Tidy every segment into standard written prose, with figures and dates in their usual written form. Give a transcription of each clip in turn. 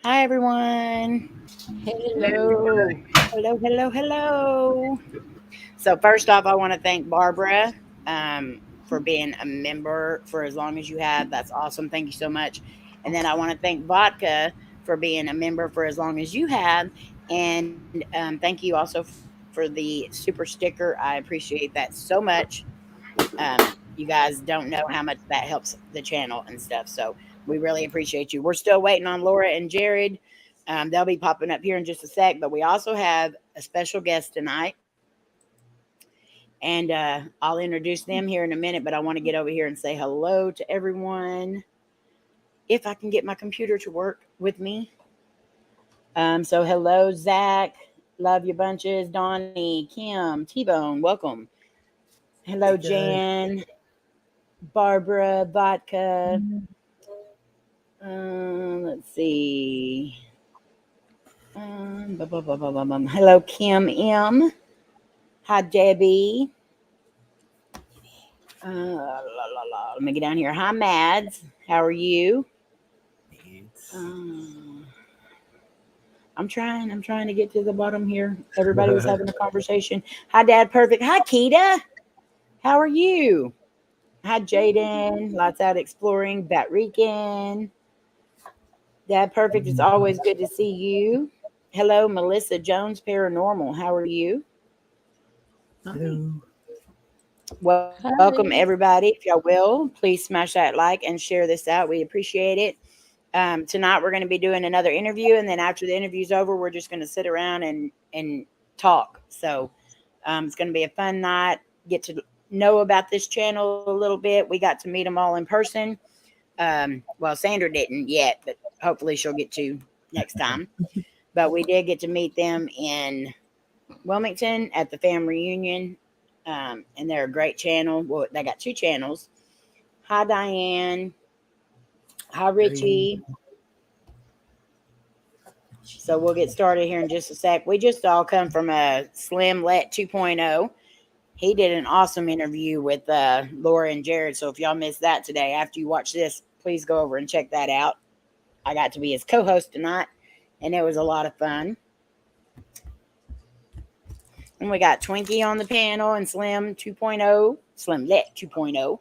Hi, everyone. Hello. Hello, hello, hello. So, first off, I want to thank Barbara for being a member for as long as you have. That's awesome. Thank you so much. And then I want to thank Vodka for being a member for as long as you have. And thank you also for the super sticker. I appreciate that so much. You guys don't know how much that helps the channel and stuff. So we really appreciate you. We're still waiting on Laura and Jared. They'll be popping up here in just a sec, but we also have a special guest tonight. And I'll introduce them here in a minute, but I want to get over here and say hello to everyone. If I can get my computer to work with me. So hello, Zach. Love you bunches. Donnie, Kim, T-Bone, welcome. Hello, Jan. Barbara, Vodka. Let's see. Hello, Kim M. Hi, Debbie. Let me get down here. Hi, Maddz. How are you? I'm trying to get to the bottom here. Everybody was having a conversation. Hi, Dad Perfect. Hi, Keita. How are you? Hi, Jaden. Lots out exploring. Batrican. Dad Perfect, it's always good to see you. Hello, Melissa Jones Paranormal. How are you? Hello. Welcome, everybody. If y'all will, please smash that like and share this out. We appreciate it. Tonight, we're going to be doing another interview. And then after the interview's over, we're just going to sit around and talk. So it's going to be a fun night. Get to know about this channel a little bit. We got to meet them all in person. Well, Sandra didn't yet, but hopefully she'll get to next time. But we did get to meet them in Wilmington at the fam reunion. And they're a great channel. Well, they got two channels. Hi, Diane. Hi, Richie. So we'll get started here in just a sec. We just all come from a Slim Let 2.0. He did an awesome interview with Laura and Jared. So if y'all missed that today, after you watch this, please go over and check that out. I got to be his co-host tonight, and it was a lot of fun. And we got Twinkie on the panel and Slim 2.0, Slim Let 2.0,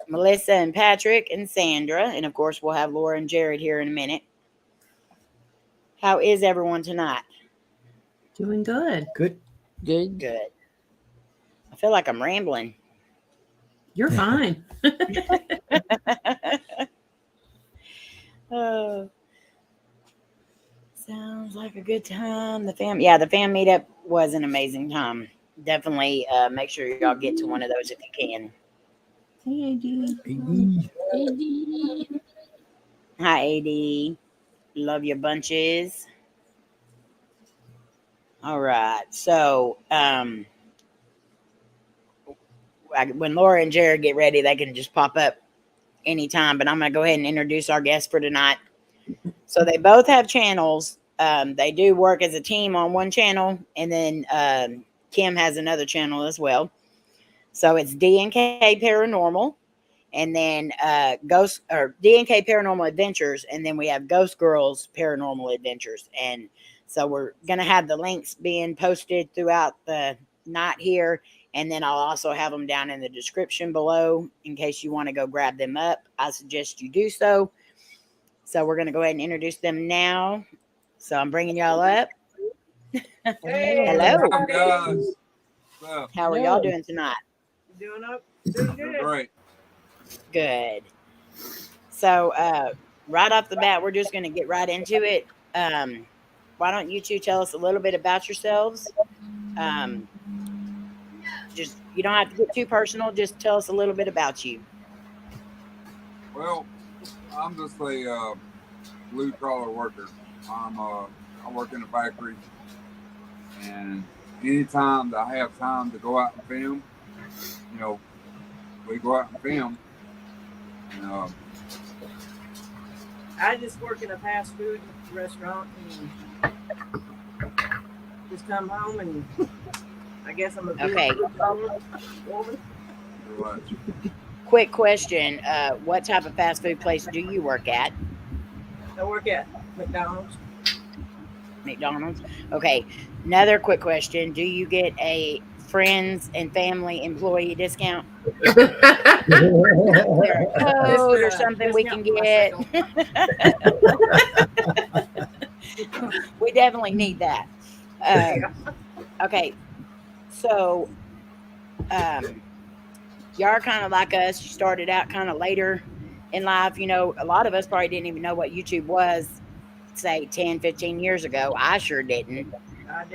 Melissa and Patrick and Sandra. And of course, we'll have Laura and Jared here in a minute. How is everyone tonight? Doing good. Good. I feel like I'm rambling. You're fine. Sounds like a good time. The fam meetup was an amazing time. Definitely make sure y'all get to one of those if you can. Hey, AD. Hi, AD. Love your bunches. All right. So, when Laura and Jared get ready, they can just pop up anytime. But I'm going to go ahead and introduce our guest for tonight. So they both have channels. They do work as a team on one channel, and then Kim has another channel as well. So it's D&K Paranormal, and then D&K Paranormal Adventures, and then we have Ghost Girls Paranormal Adventures. And so we're gonna have the links being posted throughout the night here, and then I'll also have them down in the description below in case you want to go grab them up. I suggest you do so. So we're gonna go ahead and introduce them now. So I'm bringing y'all up. Hey, hello, guys. How are y'all doing tonight? Doing good. Great. Good. So right off the bat, we're just going to get right into it. Why don't you two tell us a little bit about yourselves? Just you don't have to get too personal. Just tell us a little bit about you. Well, I'm just a blue collar worker. I work in a factory, and anytime that I have time to go out and film, we go out and film. And, I just work in a fast food restaurant and just come home and I guess I'm a Okay. woman. Quick question. What type of fast food place do you work at? I work at McDonald's. McDonald's. Okay. Another quick question. Do you get a friends and family employee discount? Is there a code or something we can get? We definitely need that. Okay. So, y'all are kind of like us. You started out kind of later in life. You know, a lot of us probably didn't even know what YouTube was, say 10, 15 years ago. I sure didn't.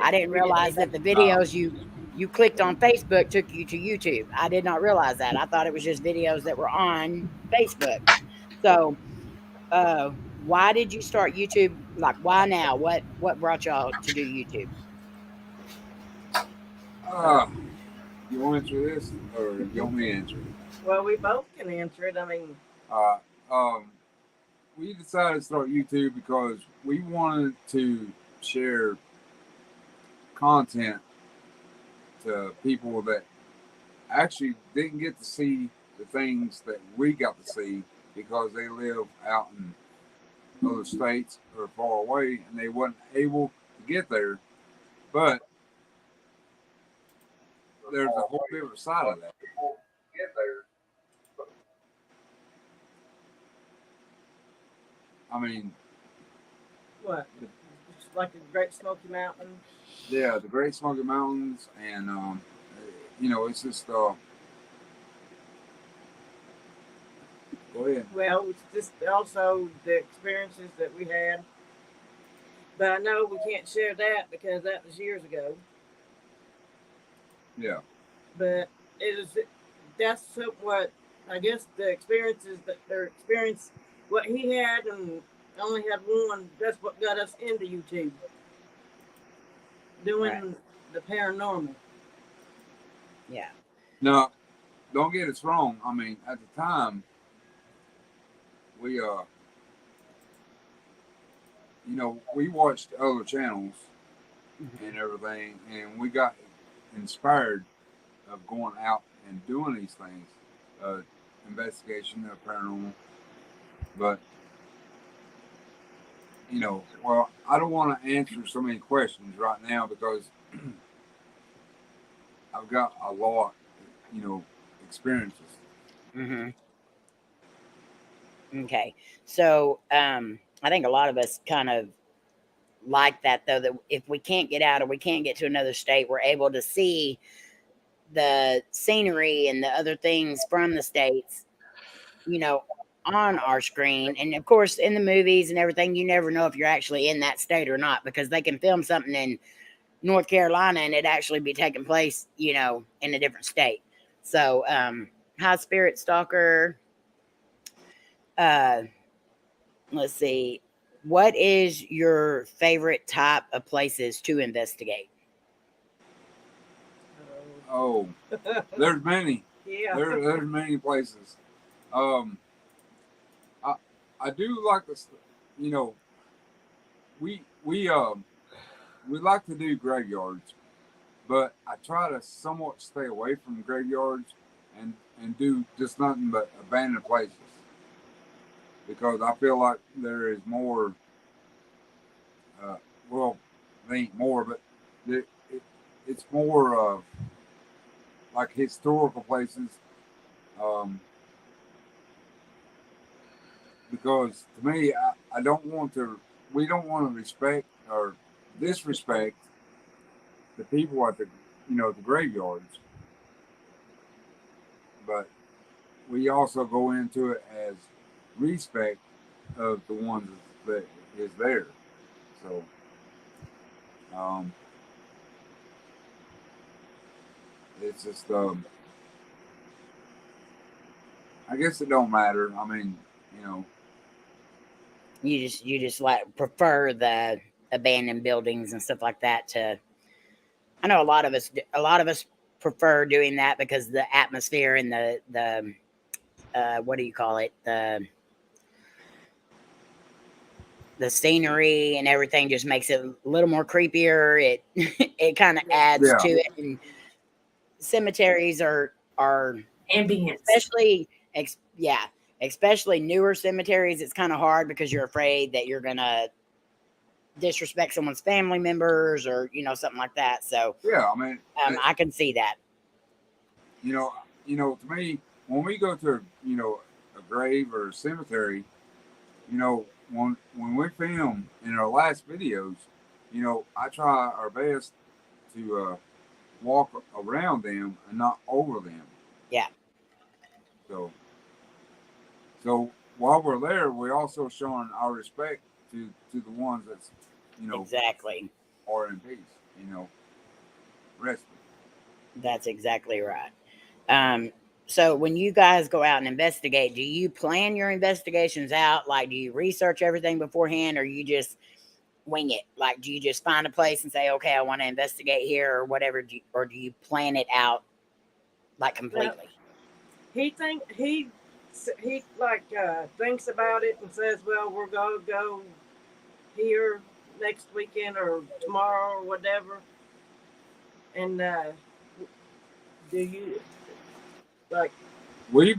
I didn't realize that the videos you clicked on Facebook took you to YouTube. I did not realize that. I thought it was just videos that were on Facebook. So, why did you start YouTube? Like, why now? What brought y'all to do YouTube? You want to answer this, or you want me to answer it? Well, we both can answer it. I mean, we decided to start YouTube because we wanted to share content to people that actually didn't get to see the things that we got to see because they live out in other states or far away and they weren't able to get there. But there's a whole different side of that. I mean, what? It's like the Great Smoky Mountains. Yeah, the Great Smoky Mountains, and you know, it's just. Go ahead. Well, it's just also the experiences that we had. But I know we can't share that because that was years ago. Yeah. But that's what I guess the experiences that their experience, what he had and only had one. That's what got us into YouTube. Doing the paranormal. Yeah. No, don't get us wrong. I mean, at the time, we you know, we watched other channels and everything, and we got inspired of going out and doing these things, investigation of paranormal. But you know, well, I don't want to answer so many questions right now because I've got a lot, you know, experiences. Okay. So, I think a lot of us kind of like that, though, that if we can't get out or we can't get to another state, we're able to see the scenery and the other things from the States, you know, on our screen. And of course, in the movies and everything, you never know if you're actually in that state or not because they can film something in North Carolina and it actually be taking place, you know, in a different state. So, High Spirit Stalker. Let's see. What is your favorite type of places to investigate? Oh, there's many. Yeah. There's many places. I do like this. You know, we like to do graveyards, but I try to somewhat stay away from graveyards and do just nothing but abandoned places because I feel like there is more. Well, they ain't more, but it's more like historical places. Because to me, I don't want to. We don't want to respect or disrespect the people at the, you know, the graveyards. But we also go into it as respect of the ones that is there. So, it's just, I guess it don't matter. I mean, you know. You just like prefer the abandoned buildings and stuff like that to. I know a lot of us prefer doing that because the atmosphere and the what do you call it, the scenery and everything just makes it a little more creepier. It it kind of adds to it. And cemeteries are ambience, especially especially newer cemeteries, it's kind of hard because you're afraid that you're going to disrespect someone's family members or, you know, something like that. So, Yeah, I mean, I can see that. you know, to me, when we go to, you know, a grave or a cemetery, you know, when we film in our last videos, you know, I try our best to walk around them and not over them. Yeah. So while we're there, we're also showing our respect to the ones that's, you know, Exactly. are in peace, you know, resting. That's exactly right. So when you guys go out and investigate, do you plan your investigations out? Like, do you research everything beforehand, or you just wing it? Like, do you just find a place and say, okay, I want to investigate here or whatever, or do you plan it out like completely? He like thinks about it and says, well, we're gonna go here next weekend or tomorrow or whatever. And do you like? We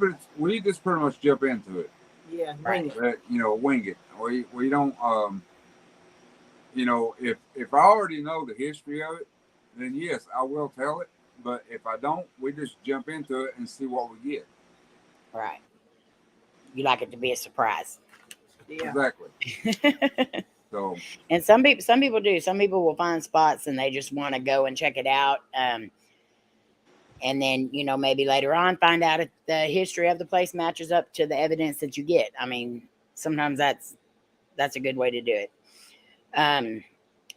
just pretty much jump into it. Yeah, Right. wing it. You know, wing it. We don't you know, if I already know the history of it, then yes, I will tell it. But if I don't, we just jump into it and see what we get. Right. You like it to be a surprise. Yeah. Exactly. So, and some people do. Some people will find spots and they just want to go and check it out. And then, you know, maybe later on find out if the history of the place matches up to the evidence that you get. I mean, sometimes that's a good way to do it.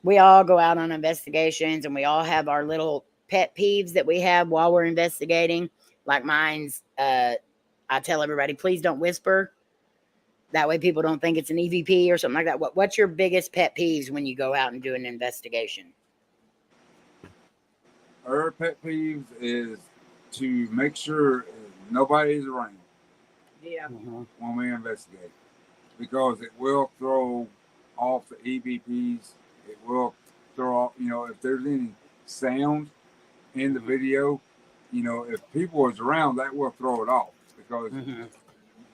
We all go out on investigations and we all have our little pet peeves that we have while we're investigating. Like mine's, I tell everybody, please don't whisper. That way people don't think it's an EVP or something like that. What's your biggest pet peeves when you go out and do an investigation? our pet peeves is to make sure nobody's around. Yeah. When we investigate, because it will throw off the EVPs. It will throw off, you know, if there's any sound in the video, you know, if people is around, that will throw it off, because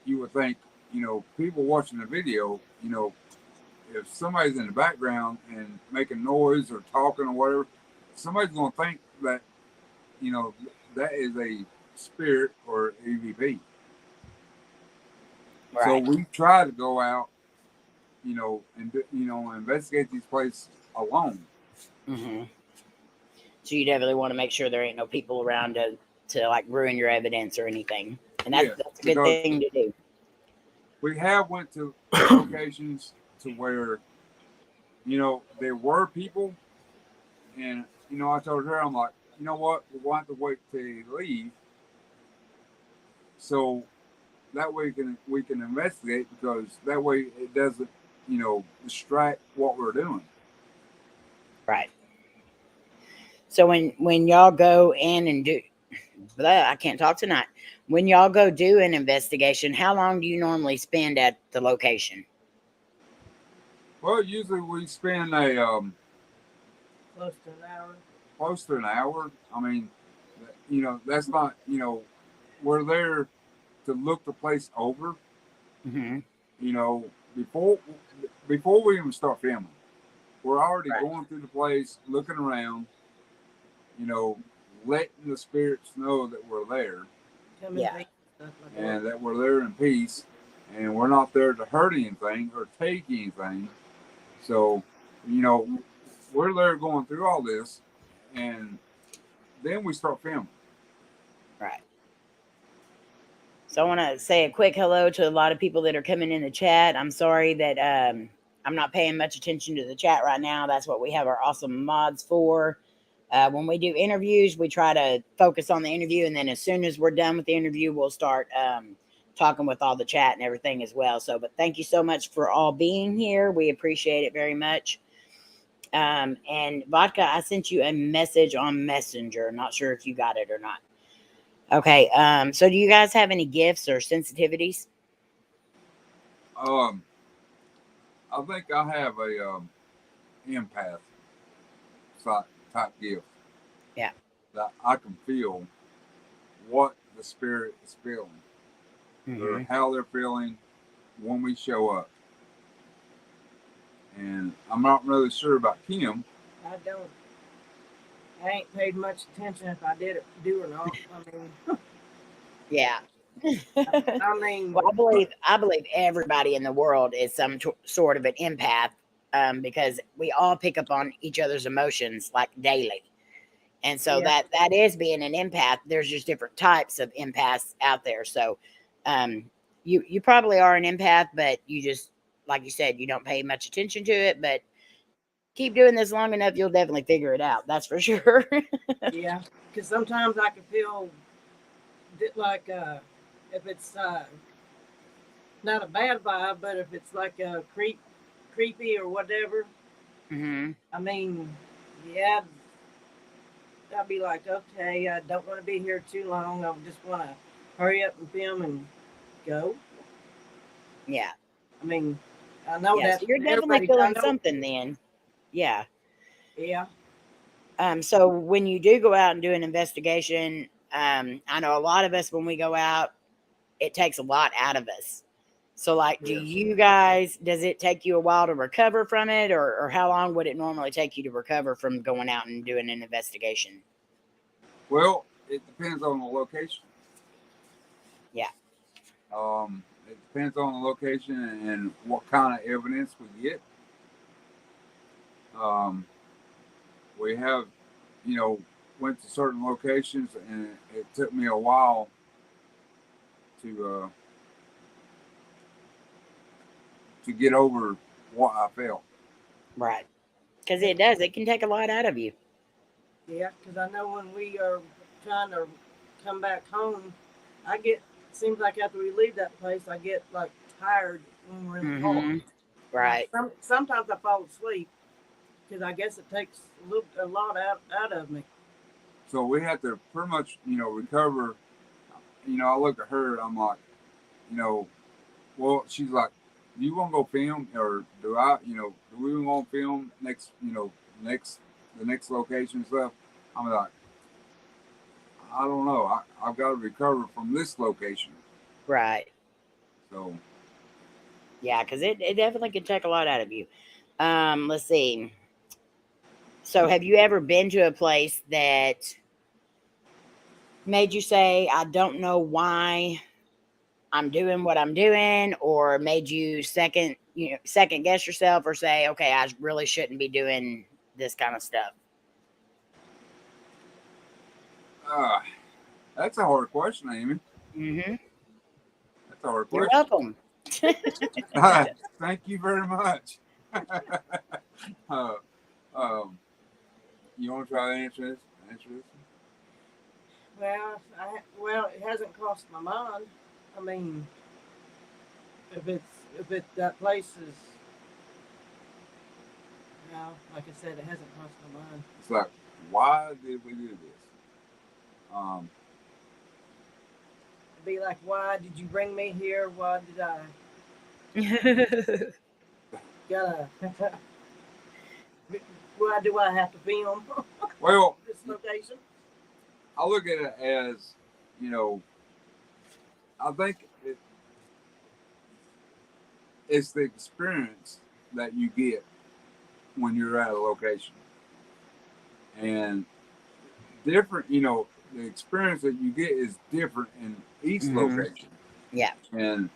you would think, you know, people watching the video, you know, if somebody's in the background and making noise or talking or whatever, somebody's going to think that, you know, that is a spirit or EVP. Right. So we try to go out, you know, and investigate these places alone. So you definitely want to make sure there ain't no people around to like ruin your evidence or anything, and that's a good thing to do. We have went to locations to where, you know, there were people, and you know, I told her, I'm like, you know what, we'll have to wait till they leave, so that way we can investigate, because that way it doesn't, you know, distract what we're doing. Right. So when y'all go in and do, I can't talk tonight. When y'all go do an investigation, how long do you normally spend at the location? Well, usually we spend close to an hour. Close to an hour. I mean, you know, that's not, you know, we're there to look the place over. You know, before we even start filming, we're already going through the place, looking around, you know, letting the spirits know that we're there. And that we're there in peace, and we're not there to hurt anything or take anything. So, you know, we're there going through all this, and then we start filming. Right. So I want to say a quick hello to a lot of people that are coming in the chat. I'm sorry that I'm not paying much attention to the chat right now. That's what we have our awesome mods for. When we do interviews, we try to focus on the interview, and then as soon as we're done with the interview, we'll start talking with all the chat and everything as well. So, but thank you so much for all being here. We appreciate it very much. And Vodka, I sent you a message on Messenger. Not sure if you got it or not. Okay. So do you guys have any gifts or sensitivities? I think I have a empath type gift. Yeah. That I can feel what the spirit is feeling. or how they're feeling when we show up. And I'm not really sure about Kim. I don't. I ain't paid much attention if I did it, do or not. Yeah. I mean, Well, I believe everybody in the world is some sort of an empath, because we all pick up on each other's emotions like daily, and so Yeah. that is being an empath. There's just different types of empaths out there. So, you probably are an empath, but you just, like you said, you don't pay much attention to it. But keep doing this long enough, you'll definitely figure it out. That's for sure. yeah, because sometimes I can feel like if it's not a bad vibe, but if it's like a creepy or whatever, I mean, yeah, I'd be like, okay, I don't want to be here too long. I just want to hurry up and film and go. Yeah. I mean, I know Yeah, that so you're definitely feeling something then. Yeah. Yeah. So when you do go out and do an investigation, I know a lot of us, when we go out, it takes a lot out of us. So, like, do you guys, does it take you a while to recover from it, or how long would it normally take you to recover from going out and doing an investigation? Well, it depends on the location. Yeah. It depends on the location and what kind of evidence we get. We have, went to certain locations, and it took me a while to get over what I felt. Right. Because it does. It can take a lot out of you. Yeah, because I know when we are trying to come back home, seems like after we leave that place, I get like tired when we're in the car. Right. Sometimes I fall asleep because I guess it takes a lot out of me. So we have to pretty much, recover. I look at her, I'm like, well, she's like, do you want to go film, or do I, do we want to film the next location and stuff? I'm like, I don't know. I've got to recover from this location. Right. So. Yeah, because it definitely can take a lot out of you. Let's see. So have you ever been to a place that made you say, I don't know why I'm doing what I'm doing, or made you second guess yourself, or say, okay, I really shouldn't be doing this kind of stuff? That's a hard question, Amy. That's a hard question. You're welcome. Thank you very much. You want to try to answer this? Well, it hasn't crossed my mind. I mean, if that place is, like I said, it hasn't crossed my mind. It's like, why did we do this? It'd be like, why did you bring me here? Why did I? Why do I have to film? Well, this location. I look at it as, I think it's the experience that you get when you're at a location, and different. The experience that you get is different in each location. Yeah, and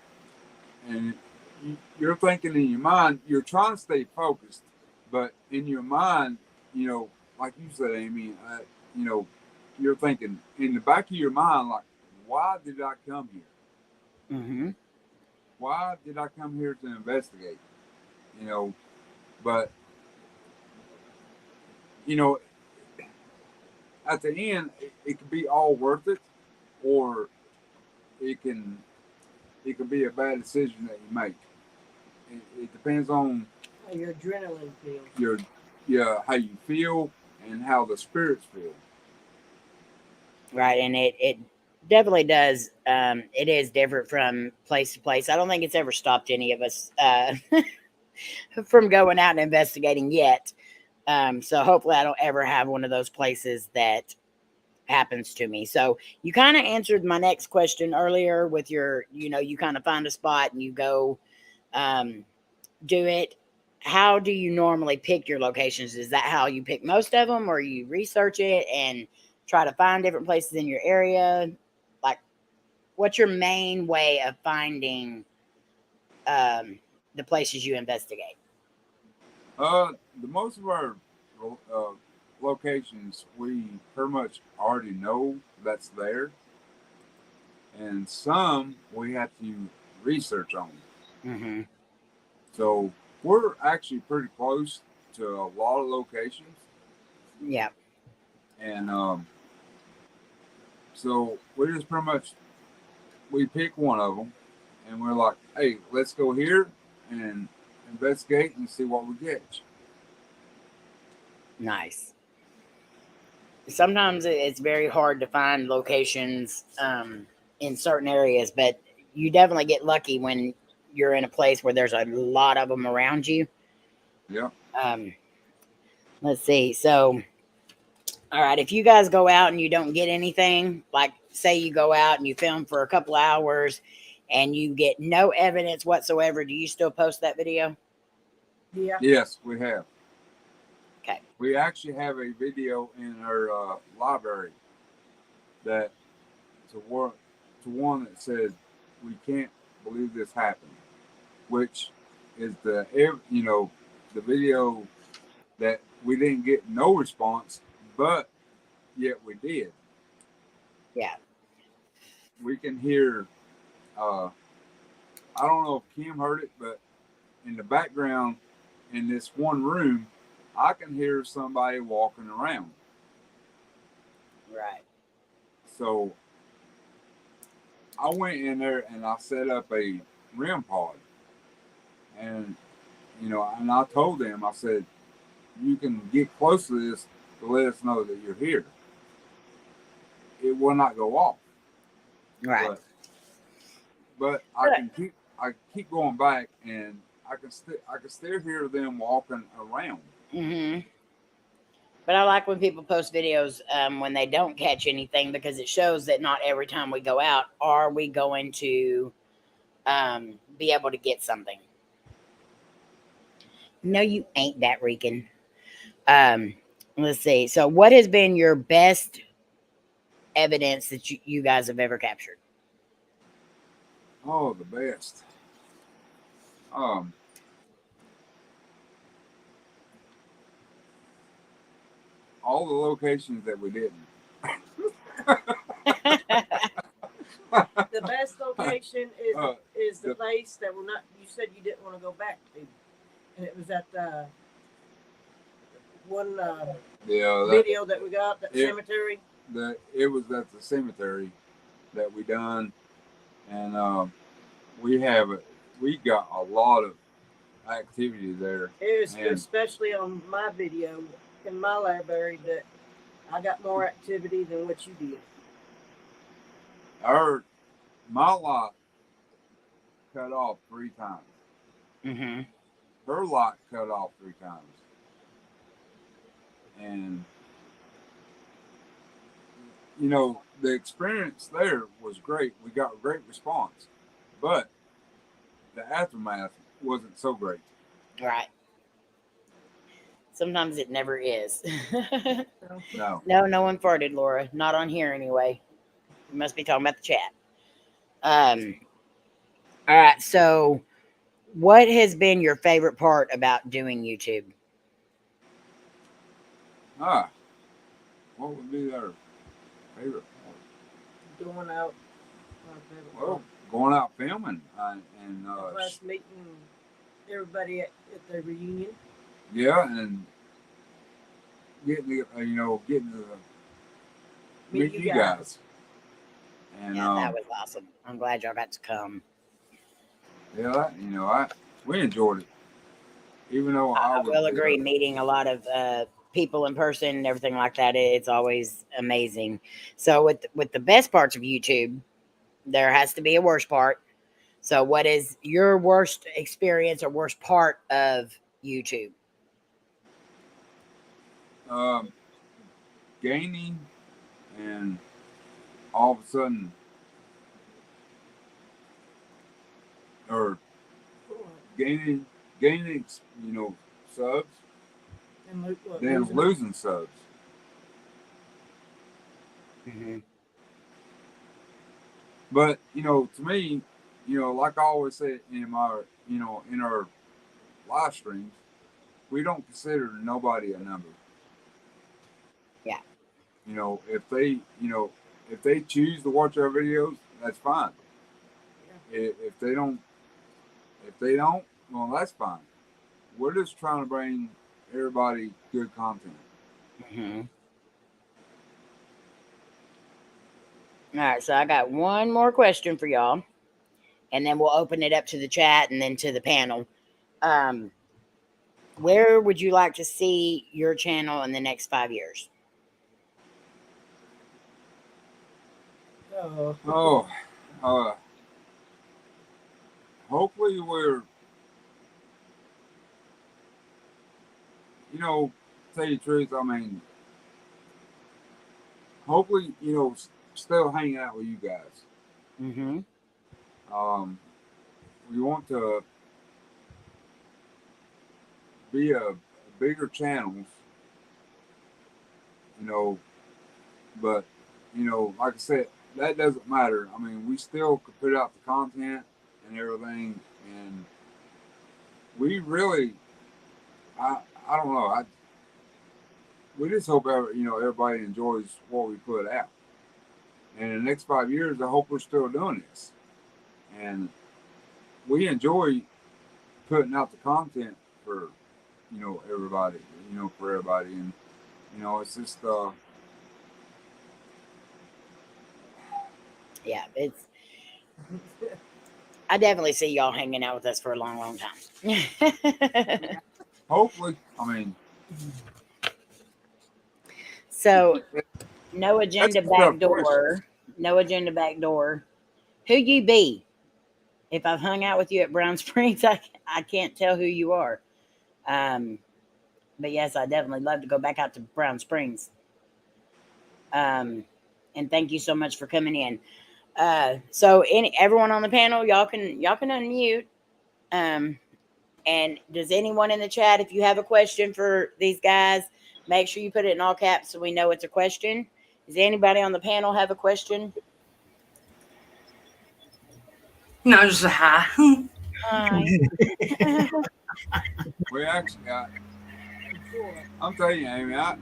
you're thinking in your mind, you're trying to stay focused, but in your mind, like you said, Amy, you're thinking in the back of your mind, like, why did I come here? Why did I come here to investigate? But at the end, it can be all worth it, or it can be a bad decision that you make. It depends on how your adrenaline feels. How you feel and how the spirits feel. Right, and it definitely does. It is different from place to place. I don't think it's ever stopped any of us from going out and investigating yet. So hopefully I don't ever have one of those places that happens to me. So you kind of answered my next question earlier with your, you kind of find a spot and you go do it. How do you normally pick your locations? Is that how you pick most of them, or you research it and try to find different places in your area? Like, what's your main way of finding the places you investigate? The most of our locations we pretty much already know that's there, and some we have to research on. Mm-hmm. So we're actually pretty close to a lot of locations. Yeah. And so we just pretty much we pick one of them, and we're like, hey, let's go here and investigate and see what we get. Nice. Sometimes it's very hard to find locations in certain areas, but you definitely get lucky when you're in a place where there's a lot of them around you. Yeah. Let's see. So, all right, if you guys go out and you don't get anything, like say you go out and you film for a couple hours and you get no evidence whatsoever, do you still post that video? Yeah. Yes, we have. Okay. We actually have a video in our library that to one that says we can't believe this happened, which is the video that we didn't get no response, but yet we did. Yeah. We can hear. I don't know if Kim heard it, but in the background, in this one room, I can hear somebody walking around. Right. So I went in there and I set up a REM pod. And, and I told them, I said, you can get close to this to let us know that you're here. It will not go off. Right. But I keep going back, and I can still hear them walking around. Mm-hmm. But I like when people post videos when they don't catch anything, because it shows that not every time we go out are we going to be able to get something. No, you ain't that Rican. Let's see. So what has been your best evidence that you guys have ever captured? Oh, the best. All the locations that we didn't. The best location is the place that we're not. You said you didn't want to go back to, and it was at the one video that we got, that cemetery. It was at the cemetery that we done, and we got a lot of activity there. It was especially on my video in my library that I got more activity than what you did. My lot cut off 3 times. Mm-hmm. Her lot cut off 3 times. And, the experience there was great. We got a great response. But the aftermath wasn't so great. Right. Sometimes it never is. No. No one farted, Laura. Not on here anyway. You must be talking about the chat. All right. So what has been your favorite part about doing YouTube? What would be our favorite part? Going out. Going out filming and plus meeting everybody at the reunion. Yeah, and getting to meet you guys. And yeah, that was awesome. I'm glad y'all got to come. Yeah, we enjoyed it. Even though I will agree, meeting a lot of people in person and everything like that, it's always amazing. So with the best parts of YouTube, there has to be a worst part. So what is your worst experience or worst part of YouTube? Gaining and all of a sudden, or gaining, subs, And then losing subs. Mm-hmm. But to me, like I always say in my, in our live streams, we don't consider nobody a number. Yeah. If they choose to watch our videos, that's fine. Yeah. If they don't, well, that's fine. We're just trying to bring everybody good content. Mm-hmm. All right, so I got one more question for y'all, and then we'll open it up to the chat and then to the panel. Where would you like to see your channel in the next 5 years? Hopefully we're, tell you the truth, I mean, hopefully, still hanging out with you guys. Mm-hmm. We want to be a bigger channels, but, like I said, that doesn't matter. I mean, we still could put out the content and everything, and we really, I don't know, we just hope everybody enjoys what we put out. And in the next 5 years, I hope we're still doing this. And we enjoy putting out the content for, everybody, for everybody. And, it's just, Yeah, I definitely see y'all hanging out with us for a long, long time. hopefully, I mean. So, no agenda back door. No agenda back door. Who you be? If I've hung out with you at Brown Springs, I can't tell who you are. But yes, I definitely love to go back out to Brown Springs. And thank you so much for coming in. So everyone on the panel, y'all can unmute. And does anyone in the chat, if you have a question for these guys, make sure you put it in all caps so we know it's a question. Does anybody on the panel have a question? No, just a hi. Hi. We actually got, I'm telling you, Amy, I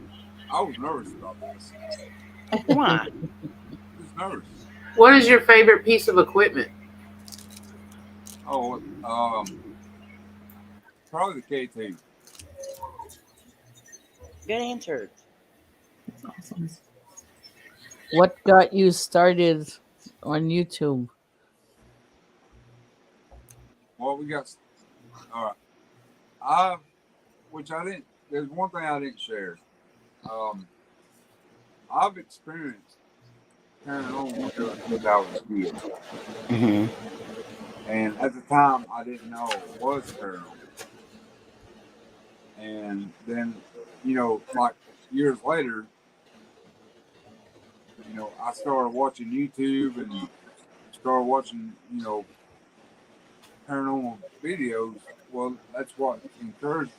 was nervous about this. Why? I was nervous. What is your favorite piece of equipment? Oh, probably the KT. Good answer. That's awesome. What got you started on YouTube? Well, we got, all right. Which I didn't, there's one thing I didn't share. I've experienced paranormal since I was a kid. Mm-hmm. And at the time, I didn't know it was paranormal. And then, like years later, I started watching YouTube and started watching, paranormal videos. Well, that's what encouraged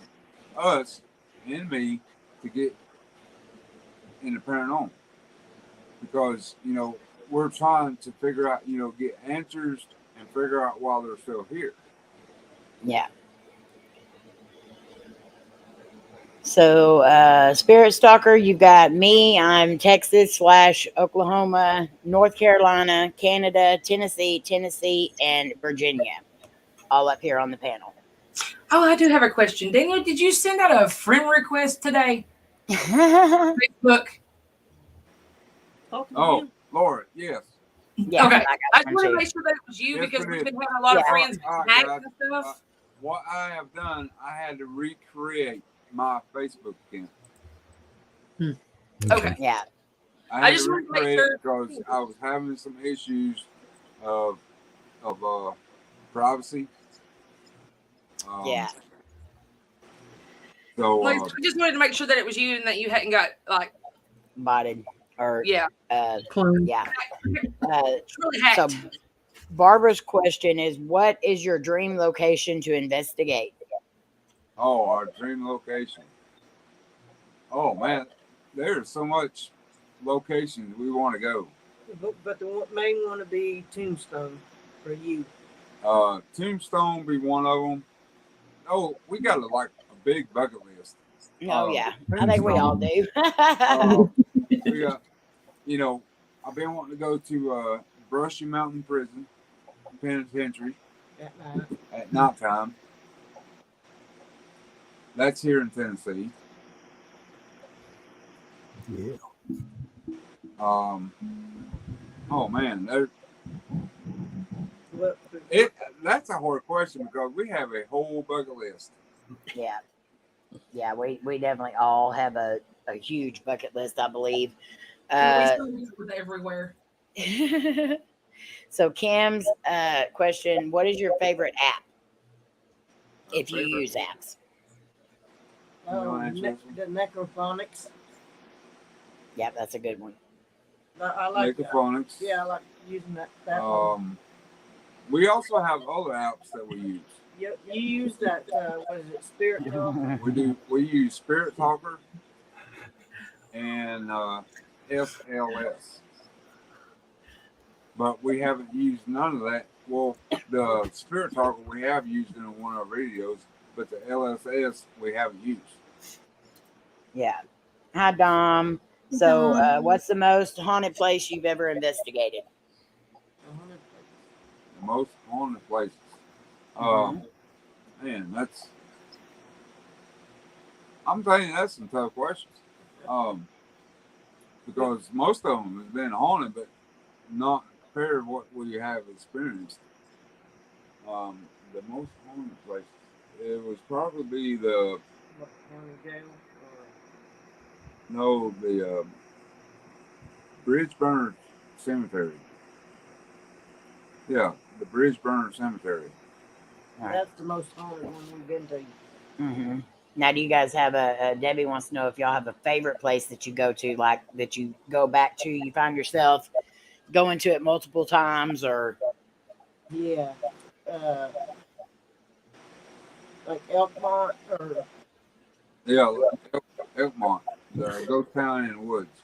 us and me to get into paranormal. Because, we're trying to figure out, get answers and figure out why they're still here. Yeah. So, Spirit Stalker, you've got me. I'm Texas / Oklahoma, North Carolina, Canada, Tennessee, and Virginia, all up here on the panel. Oh, I do have a question. Daniel, did you send out a friend request today? Facebook? Oh, Lord, yes. Yeah, okay. I just one wanted to too. make sure that it was you Yes, because it we've is. been having a lot of Yeah. friends All right, hack guys. and stuff. What I have done, I had to recreate my Facebook account. Okay. Yeah. I had just to wanted to make recreate sure. it because I was having some issues of privacy. Yeah. So I just wanted to make sure that it was you and that you hadn't got like Botted. Or Yeah. Clone. yeah. It's really hacked. So Barbara's question is, what is your dream location to investigate? Oh, our dream location. Oh man, there's so much locations we want to go. But the main one to be Tombstone for you. Tombstone be one of them. Oh, we got a big bucket list. Oh yeah, I think we all do. We got, I've been wanting to go to Brushy Mountain Prison Penitentiary At night. at nighttime. That's here in Tennessee. Yeah. Oh man, What, that's a hard question because we have a whole bucket list. Yeah, we definitely all have a huge bucket list, I believe. We still use it with everywhere. So Cam's question: what is your favorite app? If you use apps. the Necrophonics. Yeah, that's a good one. I like Megaphonics. Yeah, I like using that one. We also have other apps that we use. You use that, what is it, Spirit Talk? We use Spirit Talker and SLS. But we haven't used none of that. Well, the Spirit Talker we have used in one of our videos, but the LSS we haven't used. Yeah. Hi, Dom. So, what's the most haunted place you've ever investigated? The most haunted places. Man, I'm telling you, that's some tough questions. Because most of them have been haunted, but not compared to what we have experienced. The most haunted places, it was probably the Bridge Burner Cemetery. Yeah, the Bridge Burner Cemetery. That's the most haunted one we've been to. Mm-hmm. Now, do you guys have Debbie wants to know if y'all have a favorite place that you go to, like that you go back to, you find yourself going to it multiple times, or? Yeah. Like Elkmont or? Yeah, Elkmont, the ghost town in the woods.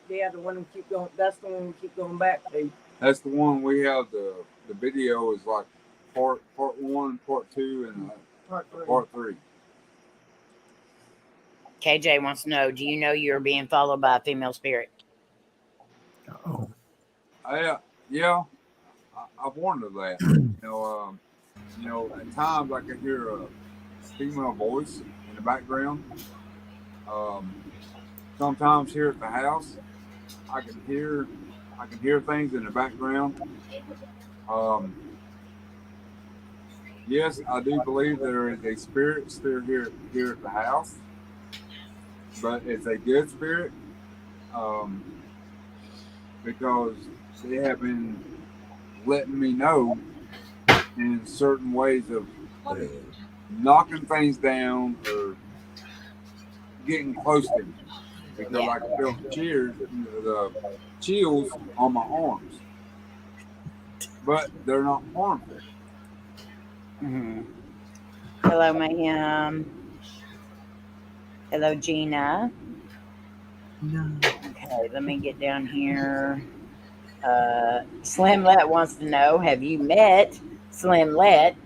Yeah, the one we keep going. That's the one we keep going back to. That's the one we have. The video is like part 1, part 2, and part 3. KJ wants to know, do you know you're being followed by a female spirit? Oh. Yeah, I've wondered that. At times I can hear a female voice in the background. Sometimes here at the house, I can hear things in the background. Yes, I do believe there is a spirit still here at the house, but it's a good spirit because they have been letting me know in certain ways of knocking things down or getting close to me because I can feel the chills on my arms, but they're not harmful. Mm-hmm. Hello, Mayhem. Hello, Gina. No. Okay, let me get down here. Slim Let wants to know, have you met Slim Let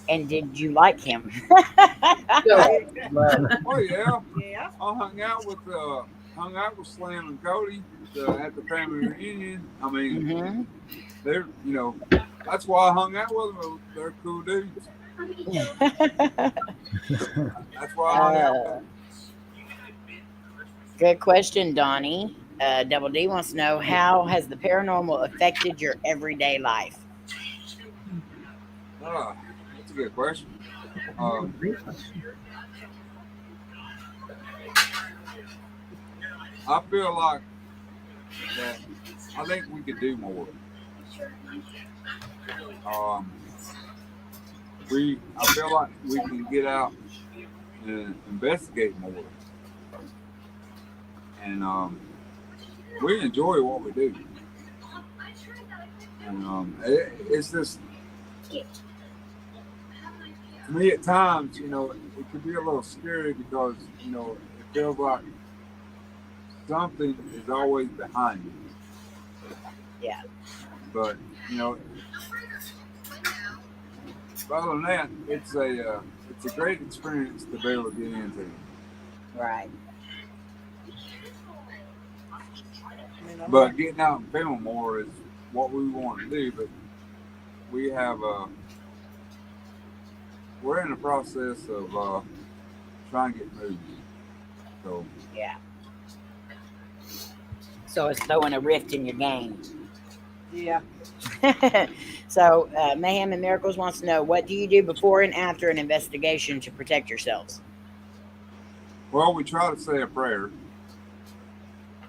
and did you like him? Oh yeah. Yeah. I hung out with Slim and Coty at the family reunion. I mean, they're that's why I hung out with them. They're cool dudes. That's why I hung out with them. Good question, Donnie. Double D wants to know, how has the paranormal affected your everyday life? That's a good question. I feel like that I think we could do more. I feel like we can get out and investigate more. And we enjoy what we do. And it's just, to me at times, it could be a little scary because, it feels like something is always behind you. Yeah. But, other than that, it's a great experience to be able to get into. Right. But getting out and filming more is what we want to do. But we have we're in the process of trying to get moved. So Yeah. So it's throwing a rift in your game. Yeah. So Mayhem and Miracles wants to know, what do you do before and after an investigation to protect yourselves? well, we try to say a prayer,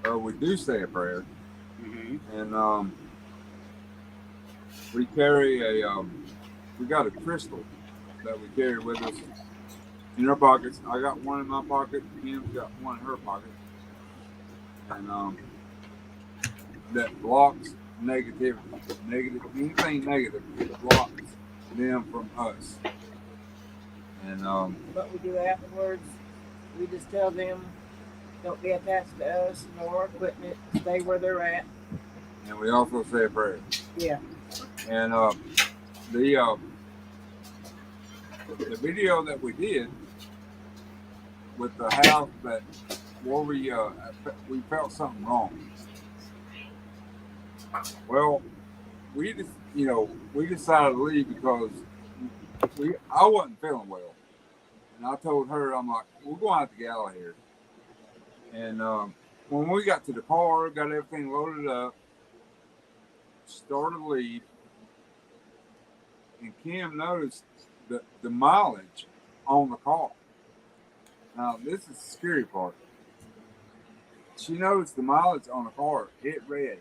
or we do say a prayer, and we carry we got a crystal that we carry with us in our pockets. I got one in my pocket. Kim's got one in her pocket, and that blocks negativity. Anything negative, it blocks them from us. And What we do afterwards, we just tell them, don't be attached to us nor our equipment. Stay where they're at. and we also say a prayer. Yeah. And the video that we did with the house where we felt something wrong. Well, we just we decided to leave because I wasn't feeling well, and I told her, I'm like, we're going to have to get out of here. And when we got to the car, got everything loaded up, started to leave, and Kim noticed the mileage on the car. Now, this is the scary part. She noticed the mileage on the car. It read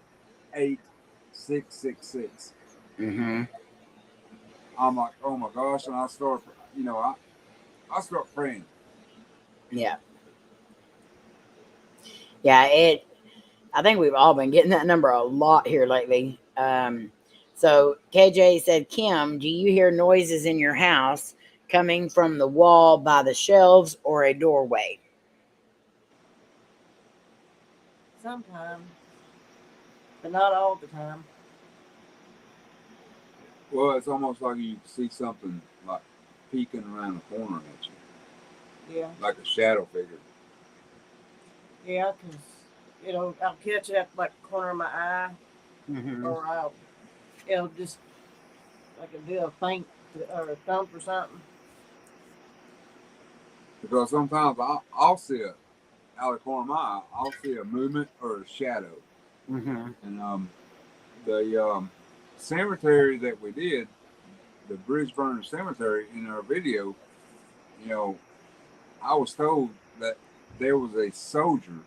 8666. I'm like, oh my gosh, and I start, I start praying. Yeah. Yeah, I think we've all been getting that number a lot here lately. So KJ said, Kim, do you hear noises in your house coming from the wall by the shelves or a doorway? Sometimes, but not all the time. Well, it's almost like you see something like peeking around the corner at you, Yeah. like a shadow figure. Yeah, because, I'll catch it at like the corner of my eye, or it'll just, like do a faint or a thump or something. Because sometimes I'll see it out of the corner of my eye, I'll see a movement or a shadow. And the cemetery that we did, the Bridgeburn Cemetery, in our video, I was told that there was a soldier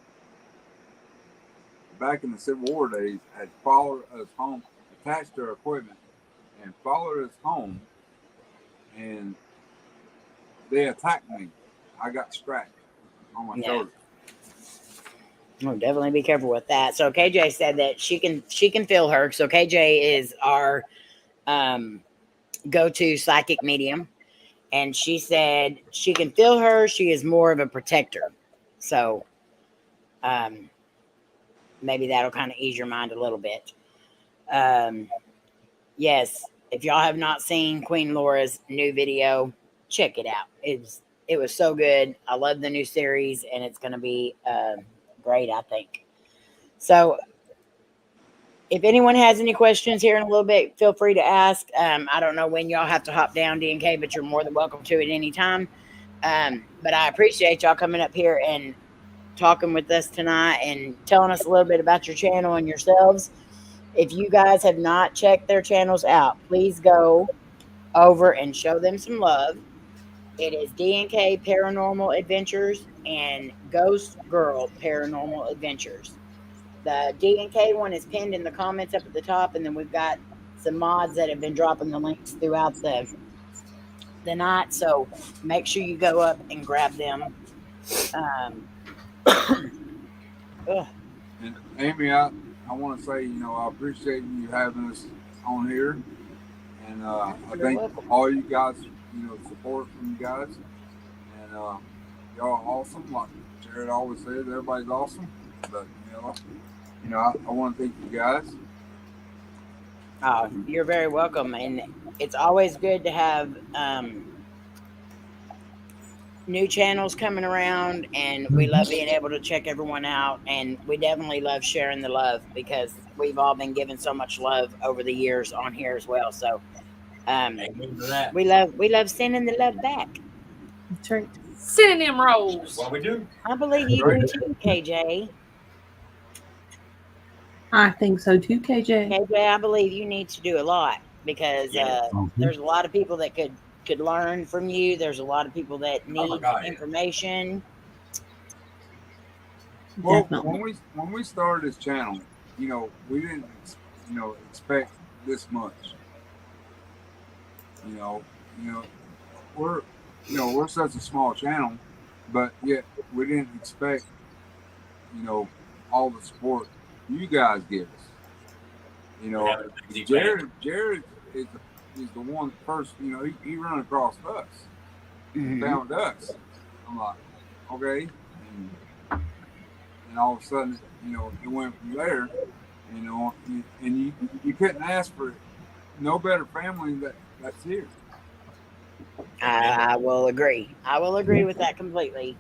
back in the Civil War days had followed us home, attached to our equipment, and followed us home, and they attacked me. I got scratched on my shoulder. Oh, definitely be careful with that. So KJ said that she can feel her. So KJ is our go-to psychic medium, and she said she can feel her. She is more of a protector. So maybe that'll kind of ease your mind a little bit. Yes, if y'all have not seen Queen Laura's new video, check it out. It was so good. I love the new series, and it's going to be great, I think. So if anyone has any questions here in a little bit, feel free to ask. I don't know when y'all have to hop down, D&K, but you're more than welcome to at any time. But I appreciate y'all coming up here and talking with us tonight and telling us a little bit about your channel and yourselves. If you guys have not checked their channels out, please go over and show them some love. It is D&K Paranormal Adventures and Ghost Girl Paranormal Adventures. The D&K one is pinned in the comments up at the top, and then we've got some mods that have been dropping the links throughout the night. So make sure you go up and grab them. And Amy, I want to say, I appreciate you having us on here. And I thank all you guys, support from you guys. And y'all are awesome. Like Jared always says, everybody's awesome. But, I want to thank you guys. Oh, you're very welcome. And it's always good to have new channels coming around, and we love being able to check everyone out, and we definitely love sharing the love because we've all been given so much love over the years on here as well. So we love sending the love back. That's right. Sending them rolls. What we do? I believe you do too, KJ. I think so too, KJ. KJ, I believe you need to do a lot because there's a lot of people that could learn from you. There's a lot of people that need information. Well, when we started this channel, we didn't, expect this much. We're such a small channel, but yet we didn't expect, all the support you guys give us. Jared is the one first, he run across us, found us. I'm like, okay. And all of a sudden, it went from there, and you couldn't ask for no better family that's here. I will agree. I will agree with that completely.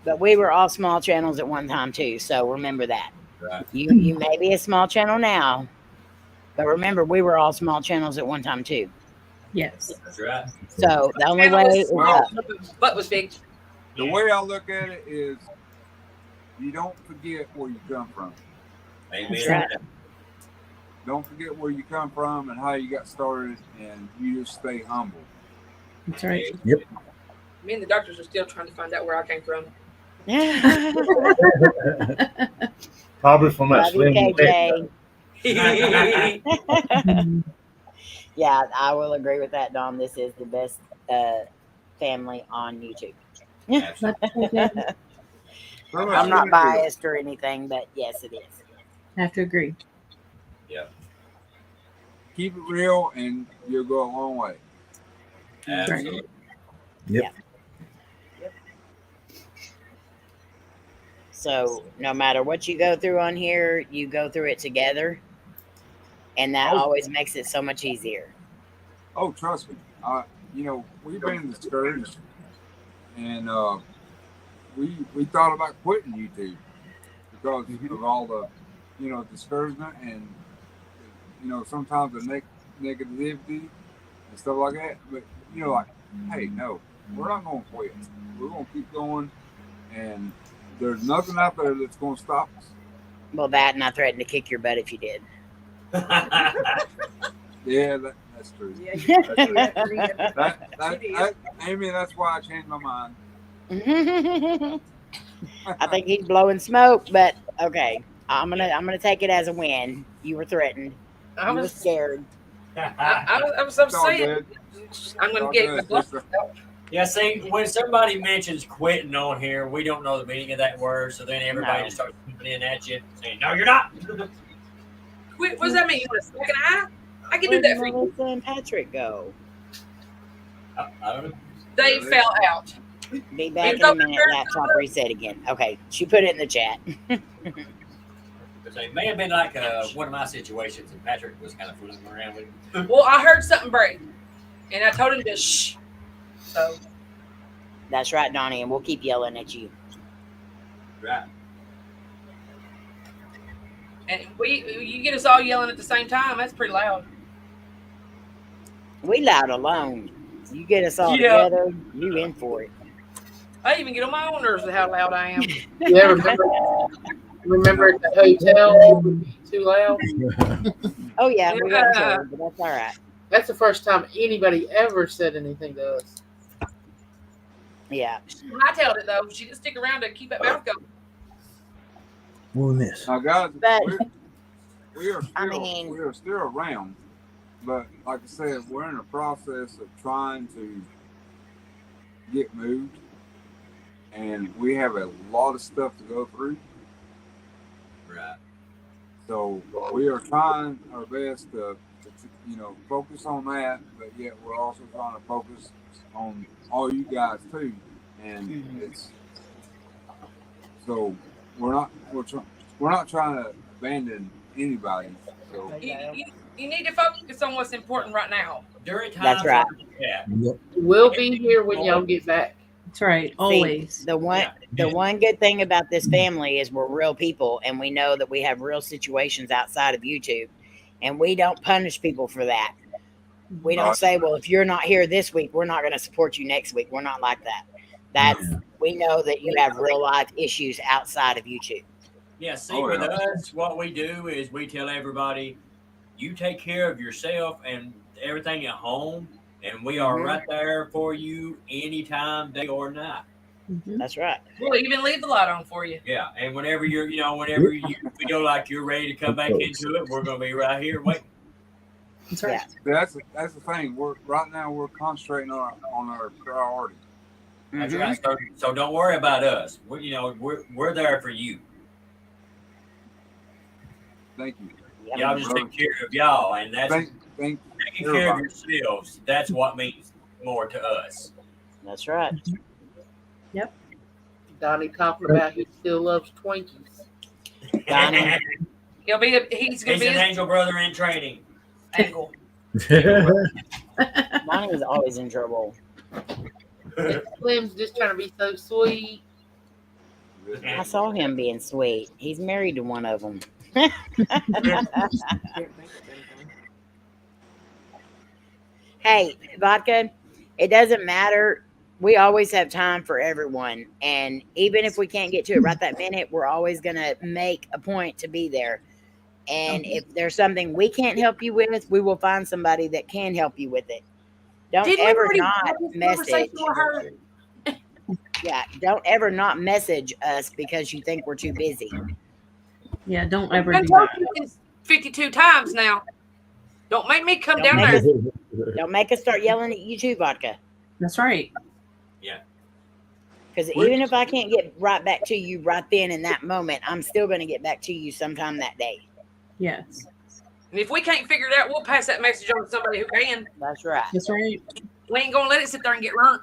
But we were all small channels at one time too, so remember that. Right. You may be a small channel now, but remember we were all small channels at one time too. Yes. That's right. So the only way is up. Butt was big. The way I look at it is, you don't forget where you come from. Amen. That's right. Don't forget where you come from and how you got started, and you just stay humble. That's right. Yep. Me and the doctors are still trying to find out where I came from. Probably from that Love you, slim. KJ. Yeah, I will agree with that, Dom. This is the best family on YouTube. I'm not biased or anything, but yes, it is. I have to agree. Yeah. Keep it real, and you'll go a long way. Absolutely. Yep. So no matter what you go through on here, you go through it together, and that always makes it so much easier. Oh, trust me. We've been discouraged, and we thought about quitting YouTube because of all the, discouragement and, sometimes the negativity and stuff like that. But, hey, no, we're not going to quit. We're going to keep going, and there's nothing out there that's going to stop us. Well, that, and I threatened to kick your butt if you did. Yeah, that's true. Yeah, That's true. Amy, that's why I changed my mind. I think he's blowing smoke, but okay. I'm gonna take it as a win. You were threatened. I You were was scared. I was It's all saying good. I'm It's gonna all get good, the blood. sister. Yeah, see, when somebody mentions quitting on here, we don't know the meaning of that word, so then everybody just starts coming in at you saying, "No, you're not." Quit. What does that mean? You want a second eye? I can Where do that did for you. Melissa and Patrick go? I don't know. They fell out. Be back in a minute. Laptop reset again. Okay, she put it in the chat. It may have been like one of my situations, and Patrick was kind of fooling around with it. Well, I heard something break, and I told him to shh. So That's right, Donnie, and we'll keep yelling at you. Right. and you get us all yelling at the same time. That's pretty loud. We loud alone. You get us all Yeah. together, you in for it. I even get on my own nerves with how loud I am. Yeah, remember at the hotel, it would be too loud. Oh yeah, we got Yeah. told, but that's all right. That's the first time anybody ever said anything to us. Yeah. I told it though. She didn't stick around to keep that mouth going. We'll miss. Now, guys, But we are I still mean- we are still around, but like I said, we're in the process of trying to get moved, and we have a lot of stuff to go through. Right. So we are trying our best to focus on that, but yet we're also trying to focus on all you guys too. And it's so we're not trying to abandon anybody. So You need to focus on what's important right now. During times That's right. We'll be here when y'all get back. That's right. Always. The one good thing about this family is we're real people, and we know that we have real situations outside of YouTube, and we don't punish people for that. We don't say, well, if you're not here this week, we're not going to support you next week. We're not like that. We know that you have real life issues outside of YouTube. Yeah, see, with us, what we do is we tell everybody, you take care of yourself and everything at home, and we are right there for you anytime, day or night. That's right. We'll even leave the light on for you. Yeah, and whenever whenever you feel like you're ready to come back into it, we're going to be right here waiting. That's right. Yeah. That's the thing. Right now we're concentrating on our priorities. That's right. So don't worry about us. We're there for you. Thank you. Y'all just take care of y'all, and that's taking care of yourselves. That's what means more to us. That's right. Yep. Donnie talking about he still loves Twinkies. Donnie. He's an angel brother in training. Angle. Donnie is always in trouble. Slim's just trying to be so sweet. I saw him being sweet. He's married to one of them. Hey, Vodka, it doesn't matter. We always have time for everyone. And even if we can't get to it right that minute, we're always going to make a point to be there. And if there's something we can't help you with, we will find somebody that can help you with it. Don't ever not message. Yeah, don't ever not message us because you think we're too busy. Yeah, don't ever I've do told that. you this 52 times now. Don't make me come down there. Don't make us start yelling at you too, Vodka. That's right. Yeah. Because even if I can't get right back to you right then in that moment, I'm still going to get back to you sometime that day. Yes. And if we can't figure it out, we'll pass that message on to somebody who can. That's right. That's right. We ain't going to let it sit there and get learned.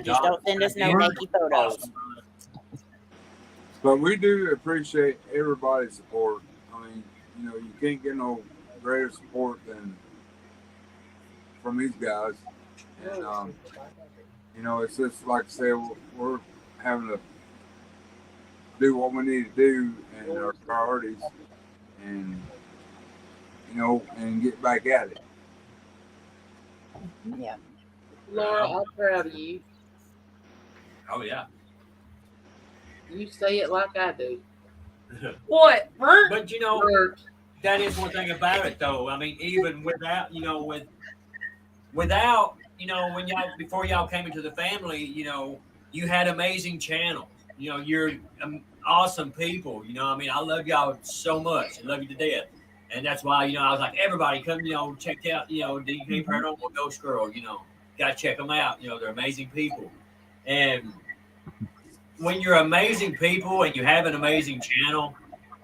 Just don't send us no naked photos. But we do appreciate everybody's support. I mean, you can't get no greater support than from these guys. And, it's just like I said, we're having to do what we need to do and our priorities and, and get back at it. Yeah. Laura, I'm proud of you. Oh, yeah. You say it like I do. What? But, Hurt. that is one thing about it, though. I mean, even without, without, when before y'all came into the family, you had amazing channels. You're awesome people. I love y'all so much. I love you to death. And that's why, I was like, everybody come, check out, EVPace Ghost Girl, got to check them out. They're amazing people. And when you're amazing people and you have an amazing channel,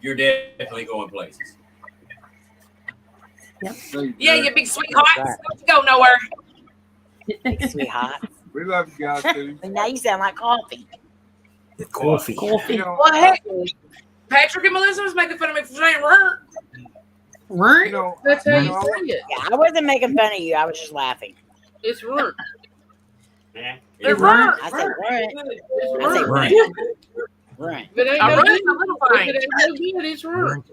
you're definitely going places. Yep. Yeah, you big sweetheart. Don't you go nowhere. Sweetheart. We love you guys too. Now you sound like coffee. Coffee. Well, hey, Patrick and Melissa was making fun of me for saying "rrrt." Right? That's how you say it. Yeah, I wasn't making fun of you. I was just laughing. It's runt. Yeah. They're Right. "rrrt." I said, right. It's I said, runt. right. Right. If it ain't I no run good, a little if thing. it ain't no good, it's runt.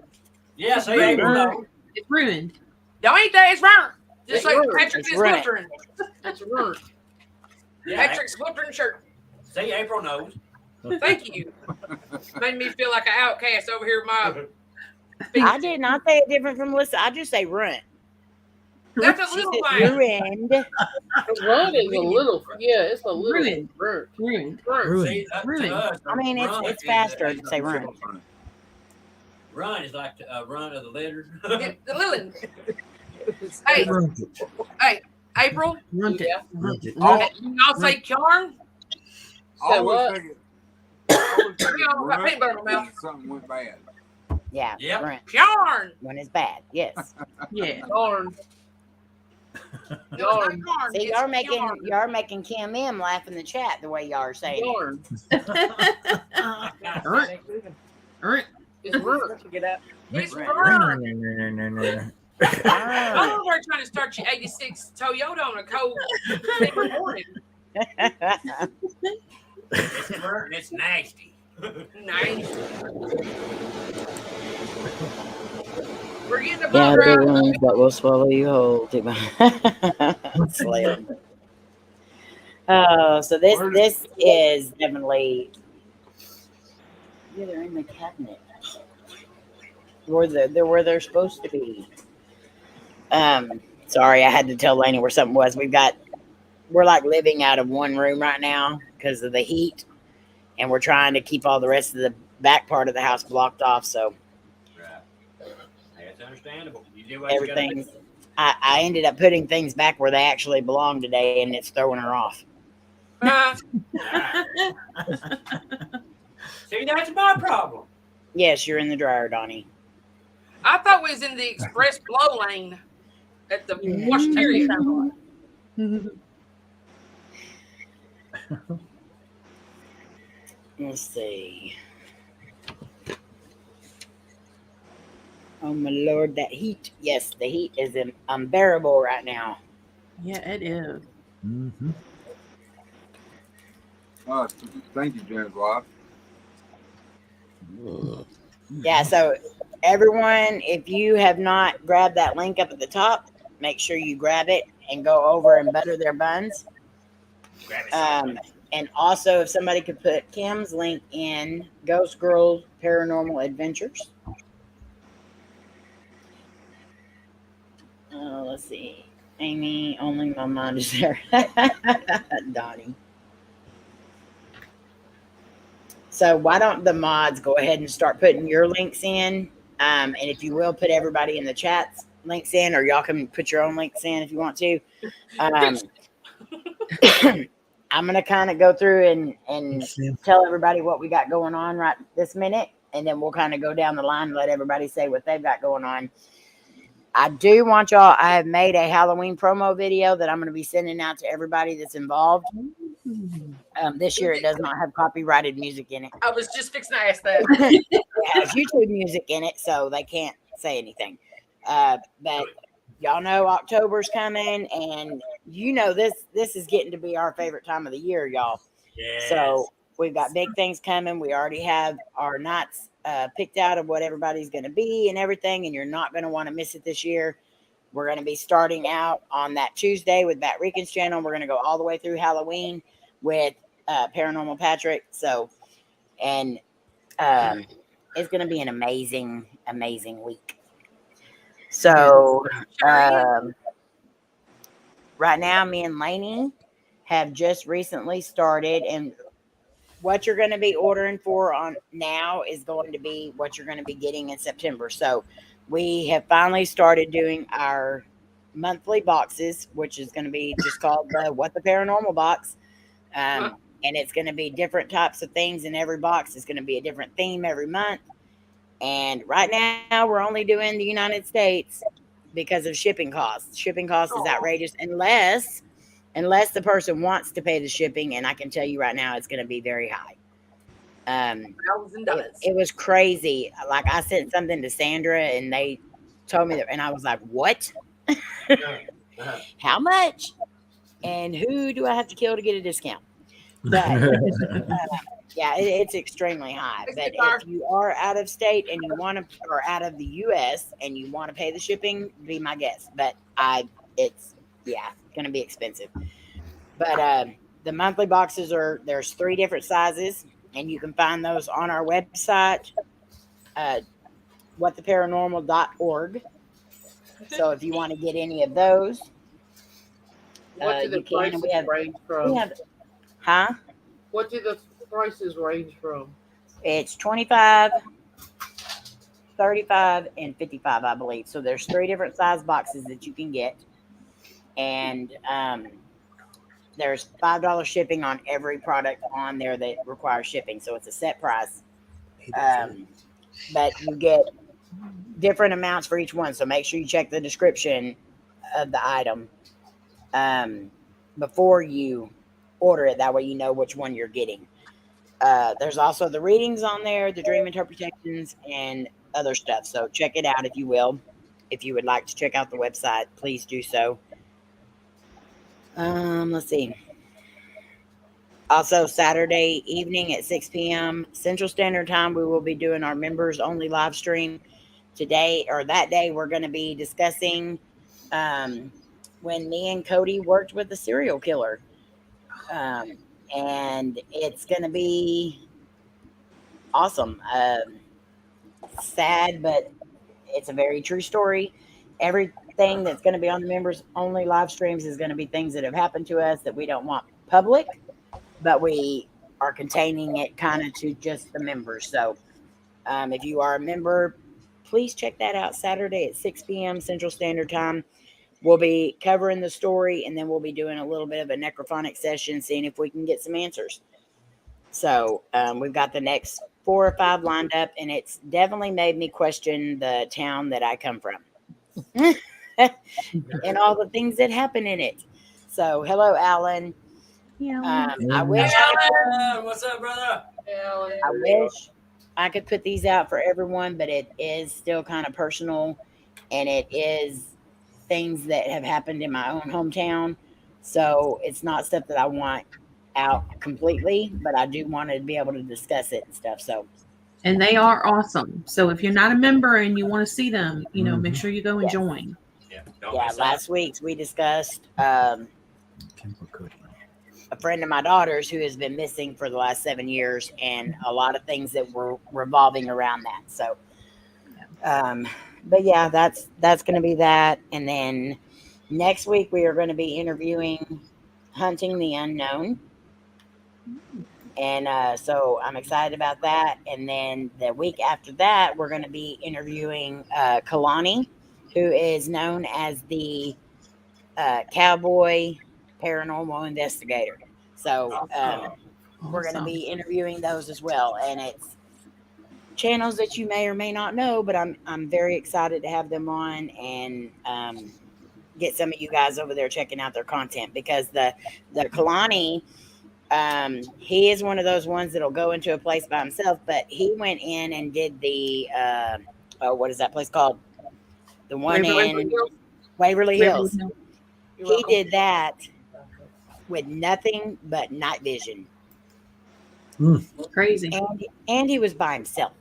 Yeah, so April, It's ruined. Don't eat that. It's "rrrt." Just It's like "rrrt." Patrick It's is "rrrt." filtering. It's runt. yeah, Patrick's filtering shirt. see, April knows. Thank you. Made me feel like an outcast over here. My I did not say it different from Melissa. I just say runt. that's a She little said thing. ruined. Runt is a little, it's a little Ruined. runt. Ruined. Runt. See, to Ruined. us, I mean, it's faster to say run. Run is like a run of the letter. Yeah, the Lillian. Hey, April. Runt it. Yeah. Runt it. Y'all say yarn? I So was what? thinking You all got peanut butter in my mouth. something went bad. Yeah. Yep. Runt. Yarn. When it's bad. Yes. Yeah. Yarn. No, it's not Yarn. yarn. See, It's y'all are making Kim M laugh in the chat the way y'all are saying it. Yarn. It's root. Get up. It's Right. yarn. Ah. I'm over there trying to start your 86 Toyota on a cold December morning. It's burnt and it's nasty. Nice. We're getting a Yeah, boat the ride. ones that will swallow you whole. Slam. Oh, so this is definitely. Yeah, they're in the cabinet. Where they're supposed to be. Sorry, I had to tell Layne where something was. We're like living out of one room right now because of the heat, and we're trying to keep all the rest of the back part of the house blocked off. So Right. That's understandable. You do what you gotta do. everything's. I ended up putting things back where they actually belong today, and it's throwing her off. See, that's my problem. Yes, you're in the dryer, Donnie. I thought we was in the express blow lane at the washateria. Let's see. Oh my lord, that heat. Yes, the heat is unbearable right now. Yeah, it is. Mm-hmm. Thank you, James Live. Yeah, so everyone, if you have not grabbed that link up at the top, make sure you grab it and go over and butter their buns. Grab it. And also, if somebody could put Kim's link in Ghost Girl Paranormal Adventures. Let's see. Amy, only my mind is there. Donnie. So why don't the mods go ahead and start putting your links in? And if you will, put everybody in the chats links in, or y'all can put your own links in if you want to. I'm going to kind of go through and tell everybody what we got going on right this minute. And then we'll kind of go down the line and let everybody say what they've got going on. I do want y'all, I have made a Halloween promo video that I'm going to be sending out to everybody that's involved. This year it does not have copyrighted music in it. I was just fixing to ask that. It has YouTube music in it, so they can't say anything. But y'all know October's coming, and you know this is getting to be our favorite time of the year, y'all. Yes. So we've got big things coming. We already have our nights picked out of what everybody's going to be and everything, and you're not going to want to miss it this year. We're going to be starting out on that Tuesday with Batrican's channel. We're going to go all the way through Halloween with Paranormal Patrick. So, and it's going to be an amazing, amazing week. So, right now, me and Layne have just recently started, and what you're going to be ordering for on now is going to be what you're going to be getting in September. So we have finally started doing our monthly boxes, which is going to be just called the WhatTheParanormal box. And it's going to be different types of things in every box. It's going to be a different theme every month. And right now we're only doing the United States because of shipping costs. Shipping costs is outrageous unless the person wants to pay the shipping, and I can tell you right now, it's going to be very high. It was crazy. Like, I sent something to Sandra, and they told me that, and I was like, "What? How much? And who do I have to kill to get a discount?" But yeah, it's extremely high. But if you are out of state and you want to, or out of the U.S. and you want to pay the shipping, be my guest. But it's going to be expensive. But the monthly boxes there's 3 different sizes, and you can find those on our website, whattheparanormal.org. So if you want to get any of those, What do the prices range from? What do the prices range from? It's 25, 35, and 55, I believe. So there's 3 different size boxes that you can get. And there's $5 shipping on every product on there that requires shipping. So it's a set price. But you get different amounts for each one. So make sure you check the description of the item before you order it. That way you know which one you're getting. There's also the readings on there, the dream interpretations, and other stuff. So check it out if you will. If you would like to check out the website, please do so. Let's see. Also, Saturday evening at 6 p.m. Central Standard Time, we will be doing our members only live stream. Today, or that day, we're going to be discussing when me and Coty worked with a serial killer. And it's going to be awesome. Sad, but it's a very true story. Everything that's going to be on the members only live streams is going to be things that have happened to us that we don't want public, but we are containing it kind of to just the members. So if you are a member, please check that out Saturday at 6 p.m. Central Standard Time. We'll be covering the story, and then we'll be doing a little bit of a necrophonic session, seeing if we can get some answers. So we've got the next 4 or 5 lined up, and it's definitely made me question the town that I come from and all the things that happen in it. So hello, Alan. Yeah. I wish Alan, what's up, brother? I wish I could put these out for everyone, but it is still kind of personal, and it is things that have happened in my own hometown. So it's not stuff that I want out completely, but I do want to be able to discuss it and stuff. So, And they are awesome. So if you're not a member and you want to see them, you know, make sure you go and Yes. join. yeah, last week we discussed a friend of my daughter's who has been missing for the last 7 years, and a lot of things that were revolving around that. So, but yeah, that's going to be that. And then next week we are going to be interviewing Hunting the Unknown. And so I'm excited about that. And then the week after that, we're going to be interviewing Kalani, who is known as the cowboy paranormal investigator. So we're going to be interviewing those as well. And it's channels that you may or may not know, but I'm very excited to have them on and get some of you guys over there checking out their content, because the Kalani, he is one of those ones that'll go into a place by himself, but he went in and did the what is that place called? The one in Waverly Hills. He did that with nothing but night vision. Crazy. And he was by himself.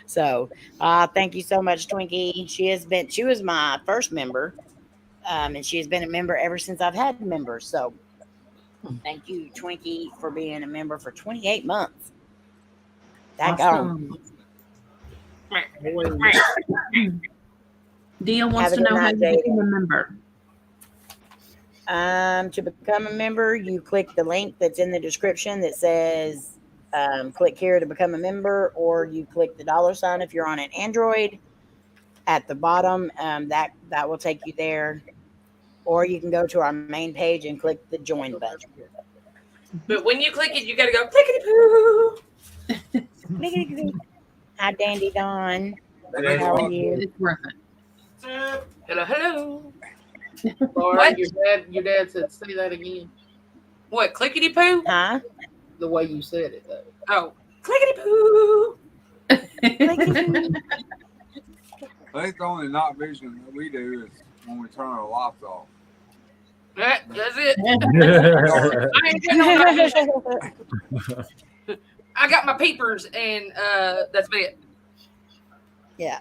So thank you so much, Twinkie. She was my first member, and she has been a member ever since I've had members. So thank you, Twinkie, for being a member for 28 months. Awesome. Dia wants to know how you become a member. To become a member, you click the link that's in the description that says click here to become a member, or you click the $ if you're on an Android at the bottom. That will take you there, or you can go to our main page and click the join button. But when you click it, you got to go clickety poo. Hi, Dandy Dawn. How are you? It's worth it. Hello, hello. Laura, What? Your dad said, say that again. What, clickety poo? Huh? The way you said it, though. Oh, clickety poo. I think the only night vision that we do is when we turn our lights off. That's it. I ain't got no night vision. I got my peepers, and that's it. Yeah.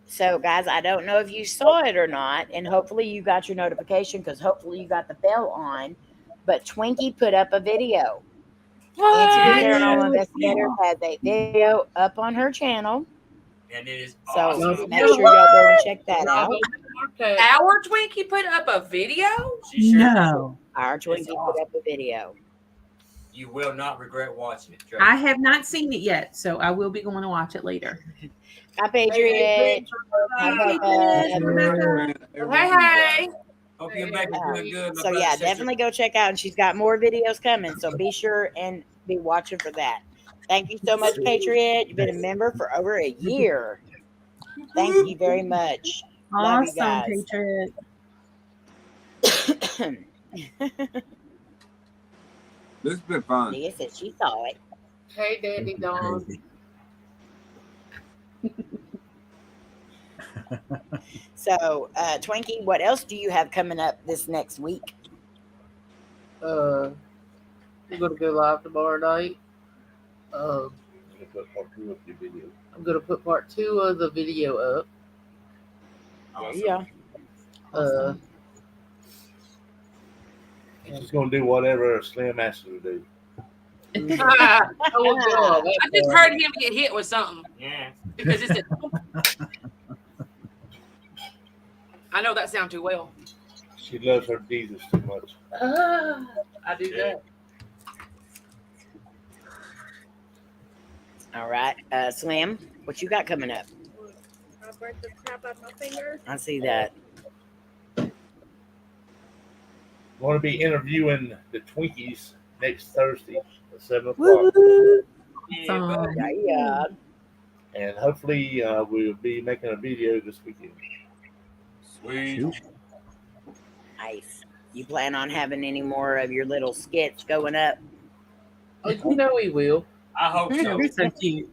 So, guys, I don't know if you saw it or not, and hopefully you got your notification, because hopefully you got the bell on. But Twinkie put up a video. Nancy the Paranormal Investigator has a video up on her channel. And it is So awesome. make sure y'all go and check that out. Our Twinkie put up a video? She sure No. Our Twinkie put up a video. You will not regret watching it. Trust I me. have not seen it yet, so I will be going to watch it later. Hi, Patriot. Hi, Papa. Hey. Hope your baby's doing good. So yeah, definitely go check out. And she's got more videos coming. So be sure and be watching for that. Thank you so much, Patriot. You've been a member for over a year. Thank you very much. Love you Awesome, guys. Patriot. This has been fun. Leah said she saw it. Hey, Daddy Dawn. So, Twinkie, what else do you have coming up this next week? I'm gonna go live tomorrow night. I'm gonna put part 2 of the video up. Yeah. She's gonna do whatever Slim asks her to do. I just heard him get hit with something. Yeah. Because it said, I know that sound too well. She loves her Jesus too much. I do that. All right. Slim, what you got coming up? I burnt the crap out my finger. I see that. Going to be interviewing the Twinkies next Thursday at 7 o'clock. Woo! Awesome. Yeah. And hopefully we'll be making a video this weekend. Sweet. Nice. You plan on having any more of your little skits going up? Oh, you know he will. I hope so. You're so cute.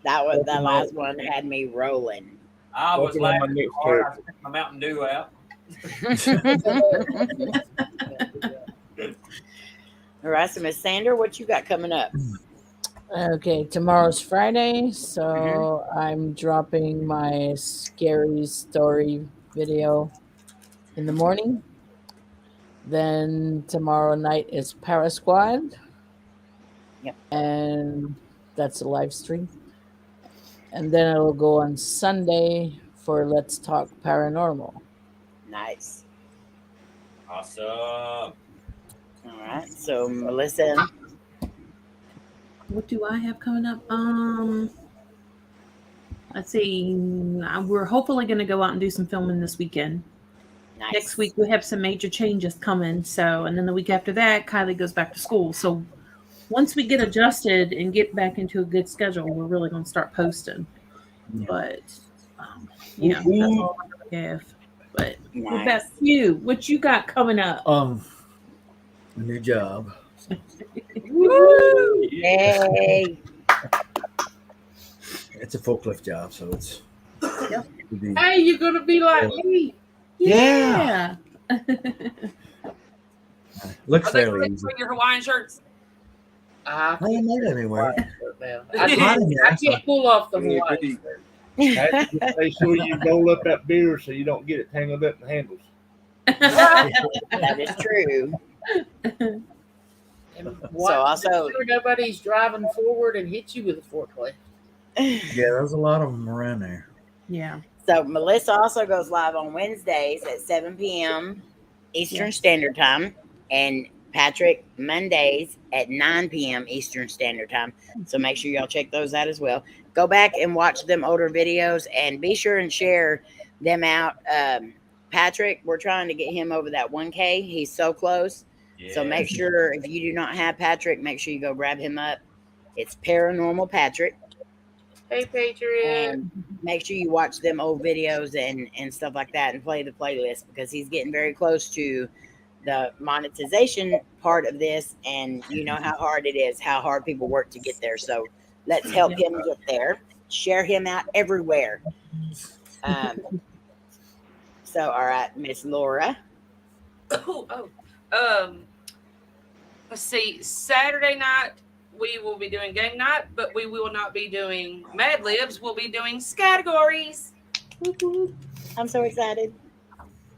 That last one had me rolling. I was Working on my laughing next hard. I character. took my Mountain Dew out. All right, so Miss Sandra, what you got coming up? Okay, tomorrow's Friday, so I'm dropping my scary story video in the morning. Then tomorrow night is Para Squad. Yep. And that's a live stream. And then it'll go on Sunday for Let's Talk Paranormal. Nice. Awesome. All right, so Melissa. What do I have coming up? Let's see. We're hopefully going to go out and do some filming this weekend. Nice. Next week we have some major changes coming. So, and then the week after that, Kylie goes back to school. So, once we get adjusted and get back into a good schedule, we're really going to start posting. Yeah. But, yeah, that's all I have. But what about you? What you got coming up? A new job. Woo! Yay! It's a forklift job, so it's. Hey, you're gonna be like me. Yeah. Looks Are they fairly ready easy. for your Hawaiian shirts? I ain't made anywhere. I can't pull off the Hawaii. Make sure you roll up that beer so you don't get it tangled up in the handles. That is true. So also, nobody's driving forward and hit you with a forklift. Yeah, there's a lot of them around there. Yeah. So Melissa also goes live on Wednesdays at 7 p.m. Eastern Standard Time, and Patrick Mondays at 9 p.m. Eastern Standard Time. So make sure y'all check those out as well. Go back and watch them older videos, and be sure and share them out. Patrick, we're trying to get him over that 1K. He's so close. So make sure, if you do not have Patrick, make sure you go grab him up. It's Paranormal Patrick. Hey, Patriot. And make sure you watch them old videos and stuff like that, and play the playlist, because he's getting very close to the monetization part of this. And you know how hard it is, how hard people work to get there. So let's help him get there. Share him out everywhere. So, all right, Miss Lora. Let's see. Saturday night we will be doing game night, but we will not be doing Mad Libs. We'll be doing categories. I'm so excited.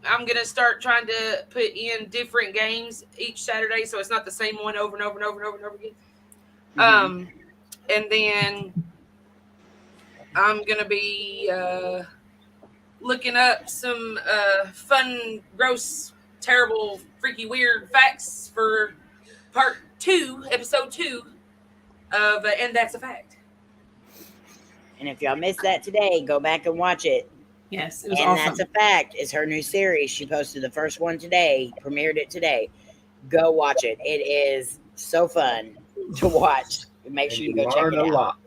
I'm gonna start trying to put in different games each Saturday, so it's not the same one over and over and over and over and over again. And then I'm gonna be looking up some fun, gross, terrible, freaky, weird facts for part 2, episode 2 of And That's a Fact. And if y'all missed that today, go back and watch it. Yes, it was And awesome. That's a Fact is her new series. She posted the first one today, premiered it today. Go watch it. It is so fun to watch. make sure you And go check learn it a out. lot.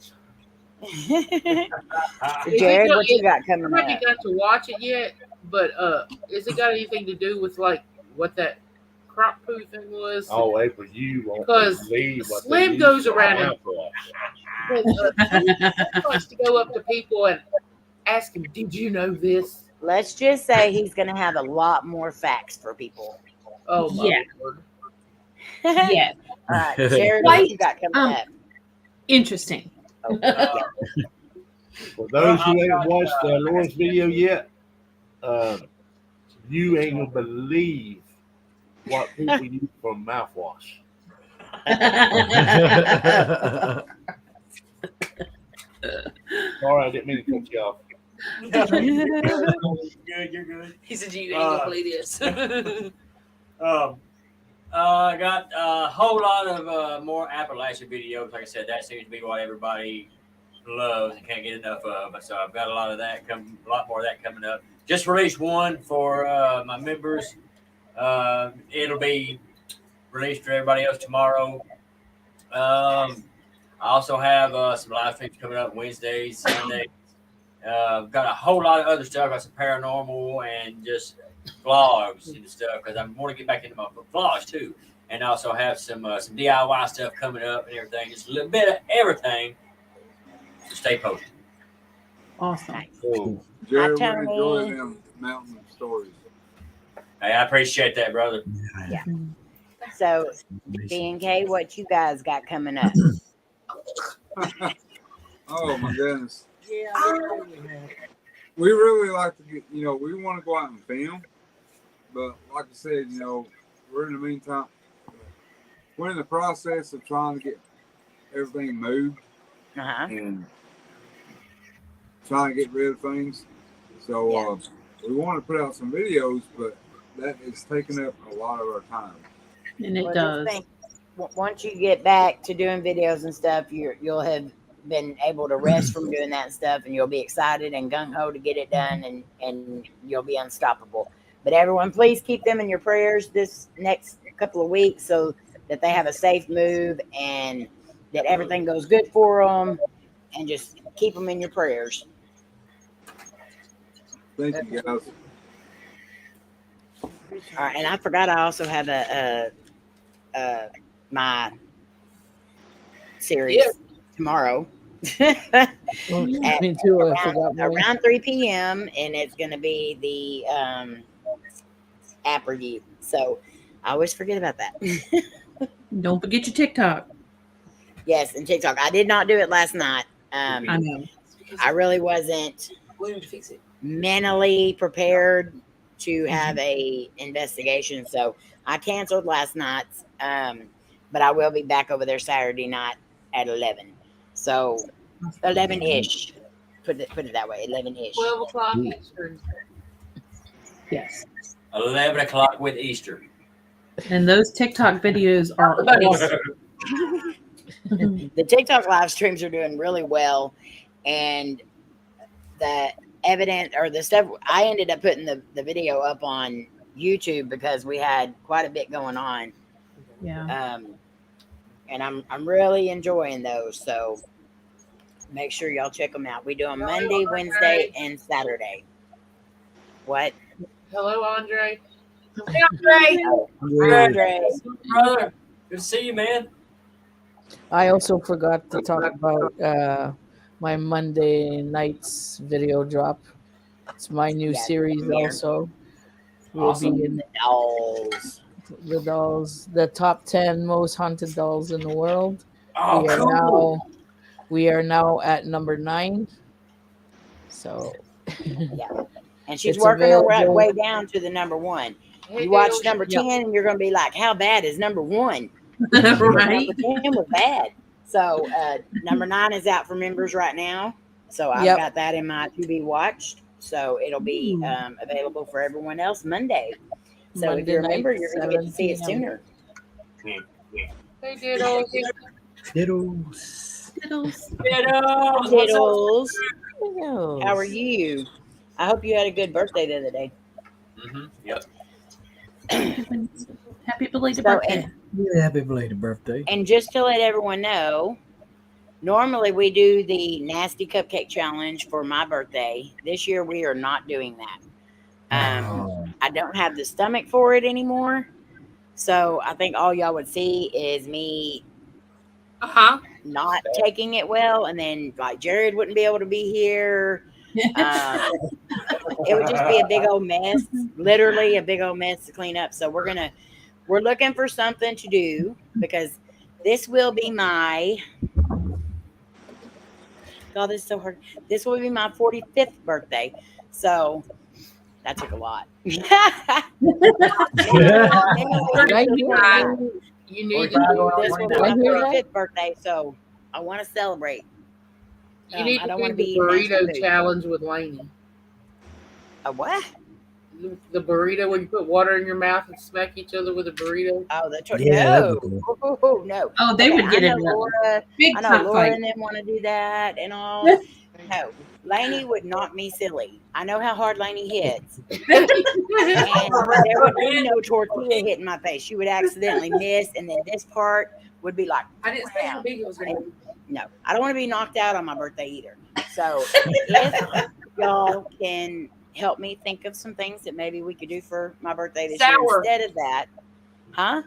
So Jared, what you got coming I up? haven't got to watch it yet, but is it got anything to do with like what that crop poo thing was? Oh, April, you won't Because believe what Slim they goes use for around and mouthwash. likes to go up to people and ask him, "Did you know this?" Let's just say he's going to have a lot more facts for people. Oh my Yeah. Lord. Yeah. All right, Jared, what you got coming up? Interesting. For those who haven't watched Laura's video yet, you ain't gonna believe what people use for mouthwash. Sorry, I didn't mean to cut you off. You're good. He said you ain't gonna play this. I got a whole lot of more Appalachia videos. Like I said, that seems to be what everybody loves and can't get enough of. So I've got a lot of that a lot more of that coming up. Just released one for my members. It'll be released for everybody else tomorrow. I also have some live streams coming up Wednesdays, Sundays. Got a whole lot of other stuff. Got some paranormal and just vlogs and stuff because I want to get back into my vlogs too, and also have some DIY stuff coming up and everything. Just a little bit of everything. So stay posted. Awesome. Cool. Jared, we Hi, Tony. enjoy them mountain stories. Hey, I appreciate that, brother. Yeah. So, D&K, what you guys got coming up? Oh my goodness. Yeah. We really like to get, we want to go out and film, but like I said, we're in the meantime, we're in the process of trying to get everything moved and trying to get rid of things. So we want to put out some videos, but that is taking up a lot of our time. And it Well, does. just think, once you get back to doing videos and stuff, you'll have been able to rest from doing that stuff, and you'll be excited and gung-ho to get it done, and you'll be unstoppable. But everyone, please keep them in your prayers this next couple of weeks so that they have a safe move and that everything goes good for them, and just keep them in your prayers. Thank you, guys. All right, and I forgot I also have my series tomorrow. Me too. I forgot mine. Around 3 p.m. and it's going to be the app review. So I always forget about that. Don't forget your TikTok. Yes, and TikTok. I did not do it last night. I know. I really wasn't We need to fix it. mentally prepared to have a investigation, so I canceled last night's. But I will be back over there Saturday night at 11. So 11-ish. Put it that way, 11-ish. 12 o'clock Eastern. Yes. 11 o'clock with Easter. And those TikTok videos are awesome. The TikTok live streams are doing really well, and the evidence or the stuff I ended up putting the video up on YouTube because we had quite a bit going on. Yeah. And I'm really enjoying those. So make sure y'all check them out. We do them Monday, Wednesday, and Saturday. What? Hello, Andre. Hey, Andre. Andre. Brother, good to see you, man. I also forgot to talk about my Monday night's video drop. It's my new series also. We'll be in The dolls. the dolls, the top 10 most haunted dolls in the world. Oh, cool. We are now at number 9. So Yeah. And she's It's working her available. way down to the number 1. Hey, You watch Dale. number 10 and you're going to be like, how bad is number 1? Right. Number 10 was bad. So number 9 is out for members right now. So I've Yep. got that in my to be watched. So it'll be available for everyone else Monday. So if Monday you're a night, member, you're going to get to see it 7 sooner. Hey, Diddle. Diddles. Diddles. Yes. How are you? I hope you had a good birthday the other day. Yep. Happy belated So, birthday. Yeah, happy belated birthday. And just to let everyone know, Normally we do the nasty cupcake challenge for my birthday. This year we are not doing that. I don't have the stomach for it anymore. So I think all y'all would see is me not taking it well, and then like Jared wouldn't be able to be here. It would just be a big old mess, literally a big old mess to clean up. So we're looking for something to do because this will be my, God, this is so hard. This will be my 45th birthday. So that took a lot. You need to do this will be my 45th birthday, so I want to celebrate. You need I don't to want do to the be burrito challenge with Layne. A what? The burrito when you put water in your mouth and smack each other with a burrito. Oh, that's what. Yeah, No, no. Oh, they would get it. Big I know tough Laura fight. and them want to do that and all. No, Lainey would knock me silly. I know how hard Lainey hits. And there would be no tortilla hitting my face. She would accidentally miss, and then this part would be like, I didn't say how big it was going to be. no, I don't want to be knocked out on my birthday either. So if y'all can help me think of some things that maybe we could do for my birthday this year instead of that. Huh?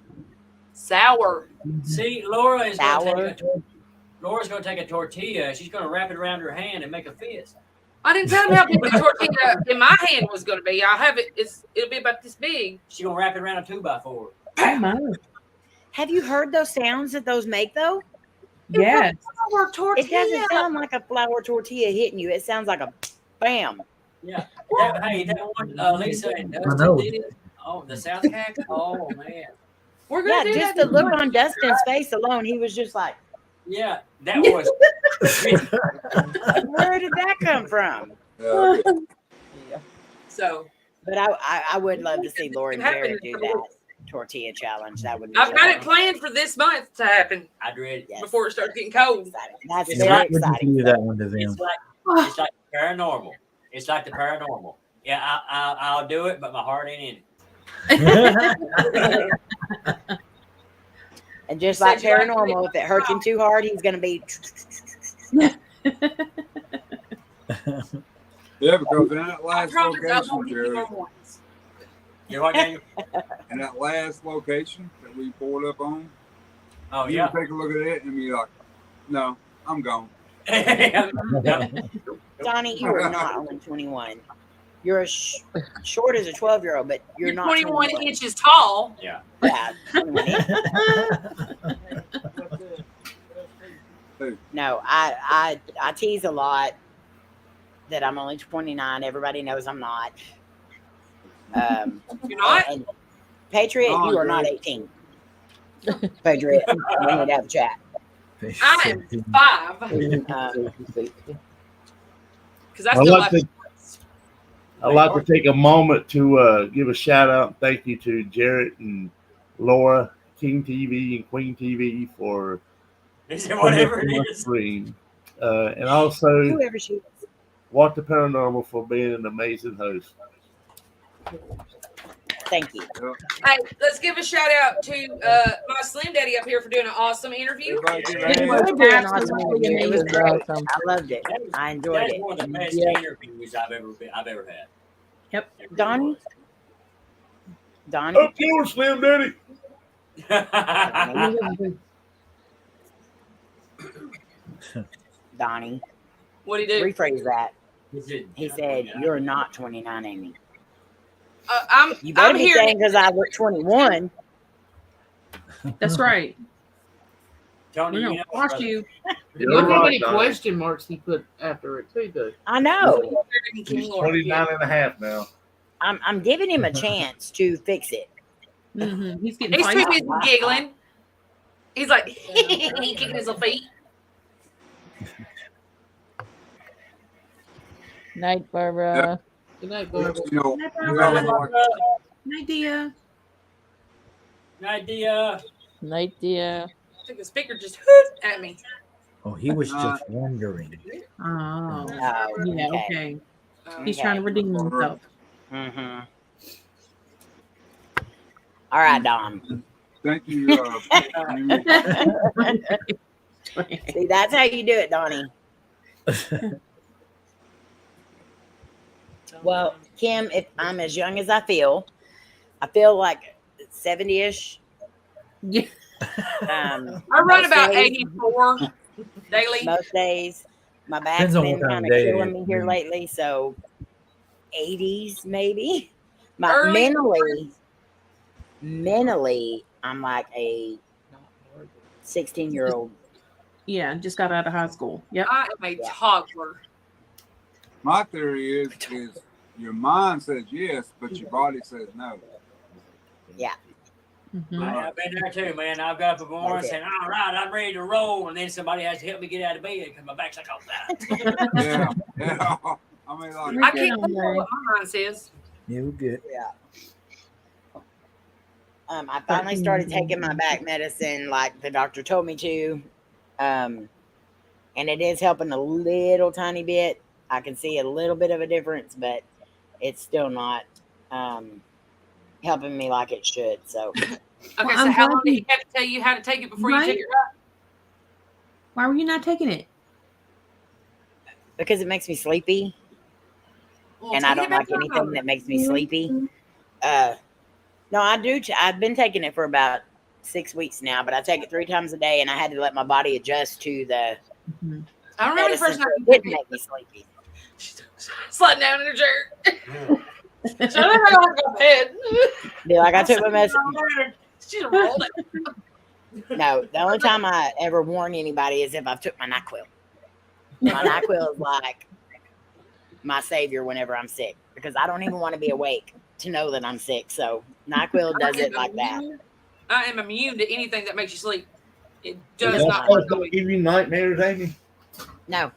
Sour. See, Laura is going Sour. to take Laura's going to take a tortilla. She's going to wrap it around her hand and make a fist. I didn't tell him how big the tortilla in my hand was going to be. I'll have it. It'll be about this big. She's going to wrap it around a 2x4. Oh my. Have you heard those sounds that those make though? Yes. Flour tortilla. It doesn't sound like a flour tortilla hitting you. It sounds like a bam. Yeah. Hey, that one, Lisa and I know. Dustin did. Oh, the sound effect? Oh, man. We're going to do just that. the look on Dustin's face alone, he was just like, Yeah, that was. where did that come from? So, But I would love to see Laura and It happened Jared do that tortilla challenge. That would be I've got really it planned for this month to happen I dread it. before it starts getting cold. exciting. That's It's very like- exciting. Do that one to them. It's like paranormal. It's like the paranormal. Yeah, I'll do it, but my heart ain't in it. And just like paranormal, if it hurts him too hard, he's gonna be. Yeah, because in that I last promise I location, won't eat Jerry, more ones. You know what, Daniel? in that last location that we pulled up on, Oh, you yeah. take a look at it and be like, no, I'm gone. Donnie, you are not only 21. You're as short as a 12-year-old, but you're not 21 inches tall. Yeah. Yeah, 21 inches. No, I tease a lot that I'm only 29. Everybody knows I'm not. You're not? And Patriot, you are not 18. Patriot, we need to have a chat. I am 5. Because I I'd still like have to- I'd like to take a moment to give a shout out and thank you to Jarrett and Laura, King TV and Queen TV for Is it whatever it is? stream. And also Whoever she is. WhatTheParanormal for being an amazing host. Thank you. Hey, let's give a shout out to my Slim Daddy up here for doing an awesome interview. It was absolutely amazing. It was great. I loved it. I enjoyed That's it. one of the best Yeah. interviews I've ever had. Yep. Donnie? Donnie? Up yours, Slim Daddy. Donnie. What'd he do? Rephrase that. He said, "You're not 29, Amy." You better I'm be here. saying because I look 21. That's right. Tony, We're you gonna know, watch brother. you. Look how many question marks he put after it too, though. I know. He's 29 and a half now. I'm giving him a chance to fix it. Mm-hmm. He's getting He's too feisty. busy giggling. He's like kicking his little feet. Night, Barbara. Good night, Barbara. You know, Night, you Barbara. know, Night, dear. Idea. Night, dear. I think the speaker just hoot at me. Oh, he was just wondering. Oh. Oh, Yeah, okay. He's trying to redeem himself. Mm-hmm. All right, Dom. thank you. See, that's how you do it, Donnie. Well, Kim, if I'm as young as I feel like 70-ish. Yeah. I run about days, 84 daily. Most days. My back's Depends on been what time kind of of day it killing is. me here lately, so 80s maybe. Early- Mentally, I'm like a 16-year-old. Yeah, just got out of high school. Yep. I am a toddler. My theory is your mind says yes, but your body says no. Yeah. Mm-hmm. I've been there too, man. I've got up in the morning saying, all right, I'm ready to roll. And then somebody has to help me get out of bed because my back's like, oh, that. Yeah. I mean, like, I can't control what my mind says. Yeah, we're good. Yeah. I finally started taking my back medicine like the doctor told me to. And it is helping a little tiny bit. I can see a little bit of a difference, but it's still not helping me like it should. So, Okay, Well, so I'm how glad long did you- he have to tell you how to take it before you Right? took it? Right? Why were you not taking it? because it makes me sleepy, Well, and take I it don't about like anything time. that makes me sleepy. No, I do. I've been taking it for about 6 weeks now, but I take it 3 times a day, and I had to let my body adjust to the I remember the medicine first so time it you didn't took it. make me sleepy. Sliding down in her chair. So I never go to bed. Be like, I took my medicine. She's rolled it. No, the only time I ever warn anybody is if I've took my NyQuil. My NyQuil is like my savior whenever I'm sick because I don't even want to be awake to know that I'm sick. So NyQuil does it like that. I am immune to anything that makes you sleep. It Is does that not supposed work on to me. give you nightmares, Amy? No,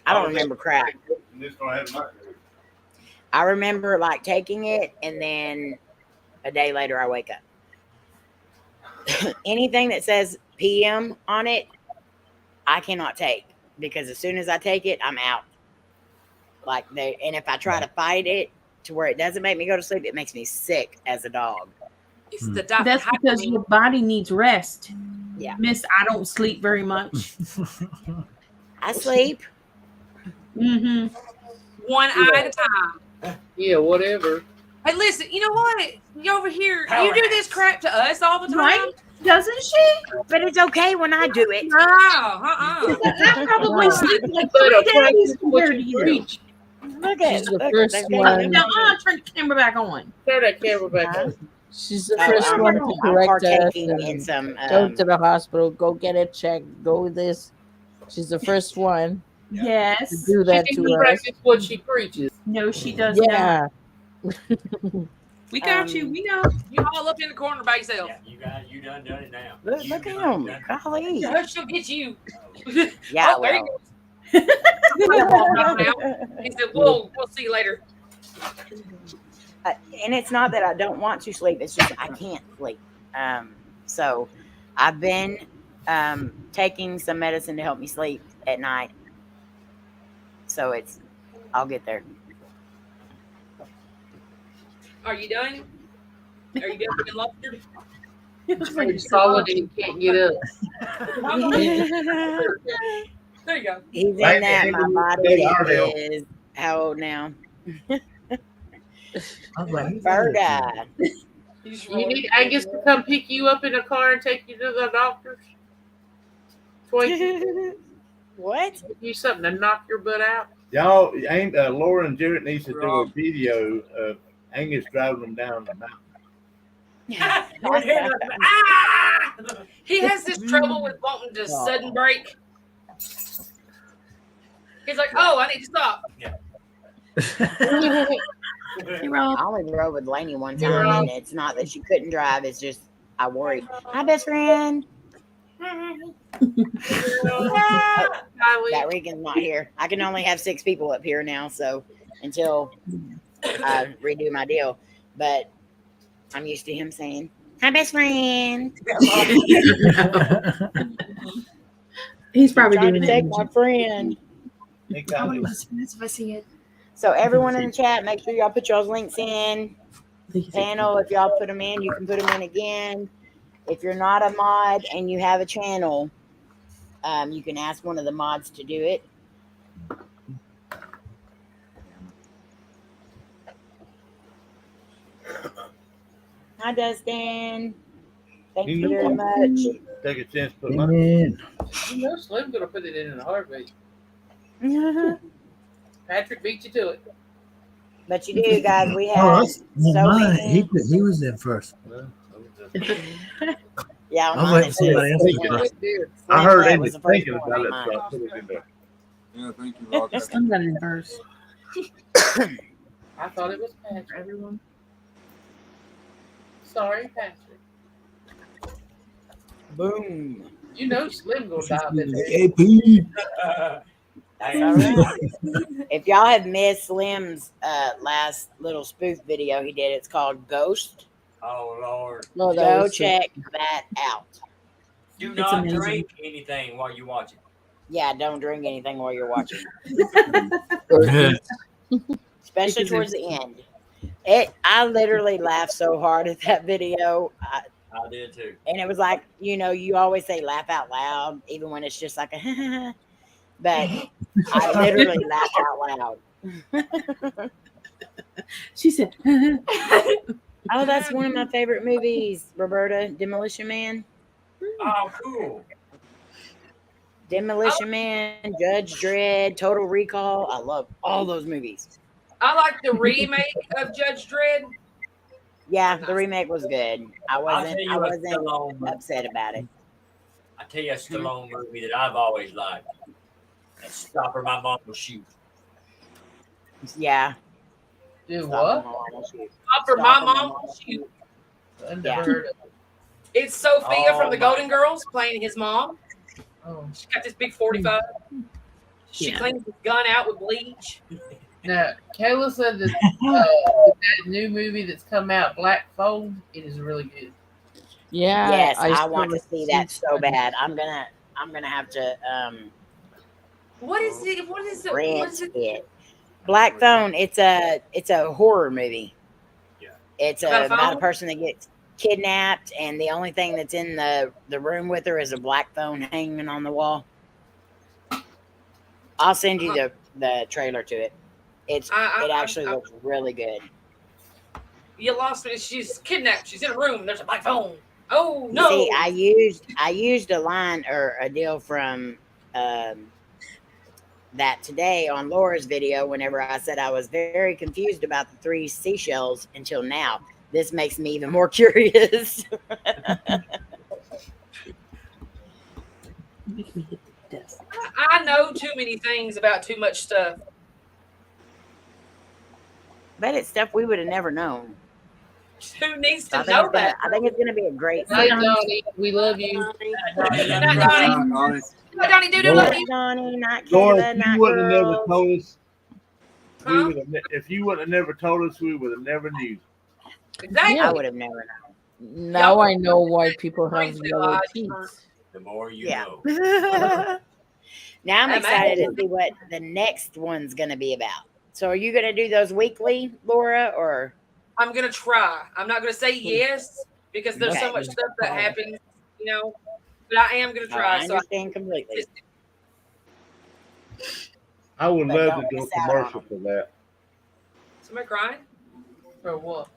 I don't remember crap. I remember like taking it and then a day later I wake up. Anything that says PM on it, I cannot take because as soon as I take it, I'm out. And if I try to fight it to where it doesn't make me go to sleep, it makes me sick as a dog. It's the That's because your body needs rest. Yeah. Miss, I don't sleep very much. I sleep. Mm-hmm. one eye at a time. Yeah, whatever. Hey, listen, you know what? You over here, you do this crap to us all the time. Right? Doesn't she? But it's okay when I do it. No, I probably sleep like Better 3 practice days what compared to you you. preach. Look at She's the look, first they've one. got- Now, turn the camera back on. Turn that camera back on. She's the Oh, first I'm- one to I'm correct us partaking in and some. go to the hospital, go get it checked, go this. She's the first one to Yes. do that She to needs to us. practice what she preaches. No, she does not. Yeah. We got you. We know. You all up in the corner by yourself. Yeah, you done it now. Look at him. Golly. She'll get you. Yeah, Oh, there well. you go. He said, we'll see you later. And it's not that I don't want to sleep; it's just I can't sleep. So I've been taking some medicine to help me sleep at night. So I'll get there. Are you done? Are you done being lobstered? You're solid and you can't get up. There you go. He's in Right, that. and My body they are now. is how old now? I'm like, Virga. You need Angus to come pick you up in a car and take you to the doctor's. Twinkie, What? give you something to knock your butt out. Y'all, Laura and Jarrett needs to do a video of Angus driving them down the mountain. He has this trouble with wanting to sudden break. He's like, oh, I need to stop. Hey, Rob. I only drove with Layne one time, and it's not that she couldn't drive. It's just I worried. Hi, best friend. That Regan's not here. I can only have 6 people up here now, so until I redo my deal. But I'm used to him saying, "Hi, best friend." He's probably trying doing to take it. my friend. So everyone in the chat, make sure y'all put y'all's links in. Panel, if y'all put them in, you can put them in again. If you're not a mod and you have a channel, You can ask one of the mods to do it. Hi, Dustin. Thank you very much. Take a chance to put Man. You know Slim's gonna put it in a heartbeat. Patrick beat you to it. But you do, guys. We Oh, have that's so mine. many. He was in first. Yeah, I'm mine waiting is for somebody else to too. go. I heard That Amy was the first thinking one about of it, mine. so I put it in there. Yeah, thank you, Roger. Slim got it in verse. I thought it was Patrick. Everyone. Sorry, Patrick. Boom. You know Slim gonna dive in there. AP. That's all right. If y'all have missed Slim's last little spoof video he did, it's called Ghost. Oh Lord! No, that Go was check that out. Do It's not amazing. drink anything while you watch it. Yeah, don't drink anything while you're watching, Yeah. especially Because towards the end. I literally laughed so hard at that video. I did too. And it was like, you always say laugh out loud, even when it's just like a but I literally laughed out loud. She said, Oh, that's one of my favorite movies, Roberta, Demolition Man. Oh, cool. Demolition Man, Judge Dredd, Total Recall. I love all those movies. I like the remake of Judge Dredd. Yeah, the remake was good. I wasn't Stallone, upset about it. I tell you a Stallone movie that I've always liked. That's Stop or My Mom Will Shoot. Yeah. Do what? Stop or My Mom Will Shoot. I've Yeah. never heard of it. It's Sophia Oh, from the my Golden Girls playing his mom. Oh. She got this big 45. She Yeah. cleans his gun out with bleach. Now, Kayla said that that new movie that's come out, Black Phone, it is really good. Yeah. Yes, I still want to see that so haven't seen it. bad. I'm gonna have to What is it? What is it? What rent is it? it. Black Phone. It's a horror movie. Yeah. It's About a about a phone? person that gets kidnapped, and the only thing that's in the room with her is a black phone hanging on the wall. I'll send you the trailer to it. It actually looks really good. You lost me. She's kidnapped. She's in a room. There's a black phone. Oh no! See, I used a line or a deal from that today on Laura's video. Whenever I said I was very confused about the 3 seashells until now, this makes me even more curious. make me hit the desk. I know too many things about too much stuff. But it's stuff we would have never known. Who needs So to know that? I think it's gonna be a great Hi, series. Donnie. We love you. Donnie. Donnie. Donnie, do love you. Johnny, not Laura, Kayla, if you not would have never girls. told us, Huh? if you would have never told us, we would have never knew. Exactly. I would have never known. Now I know why people have Brains do yellow lie. teeth. The more you Yeah. know. Now I'm I'm excited to actually- see what the next one's gonna be about. So are you gonna do those weekly, Laura, or I'm gonna try. I'm not gonna say yes because there's so Okay. much stuff that happens, But I am gonna Oh, try. I So understand completely. I would But love don't to go miss out commercial on for that. somebody crying? For what?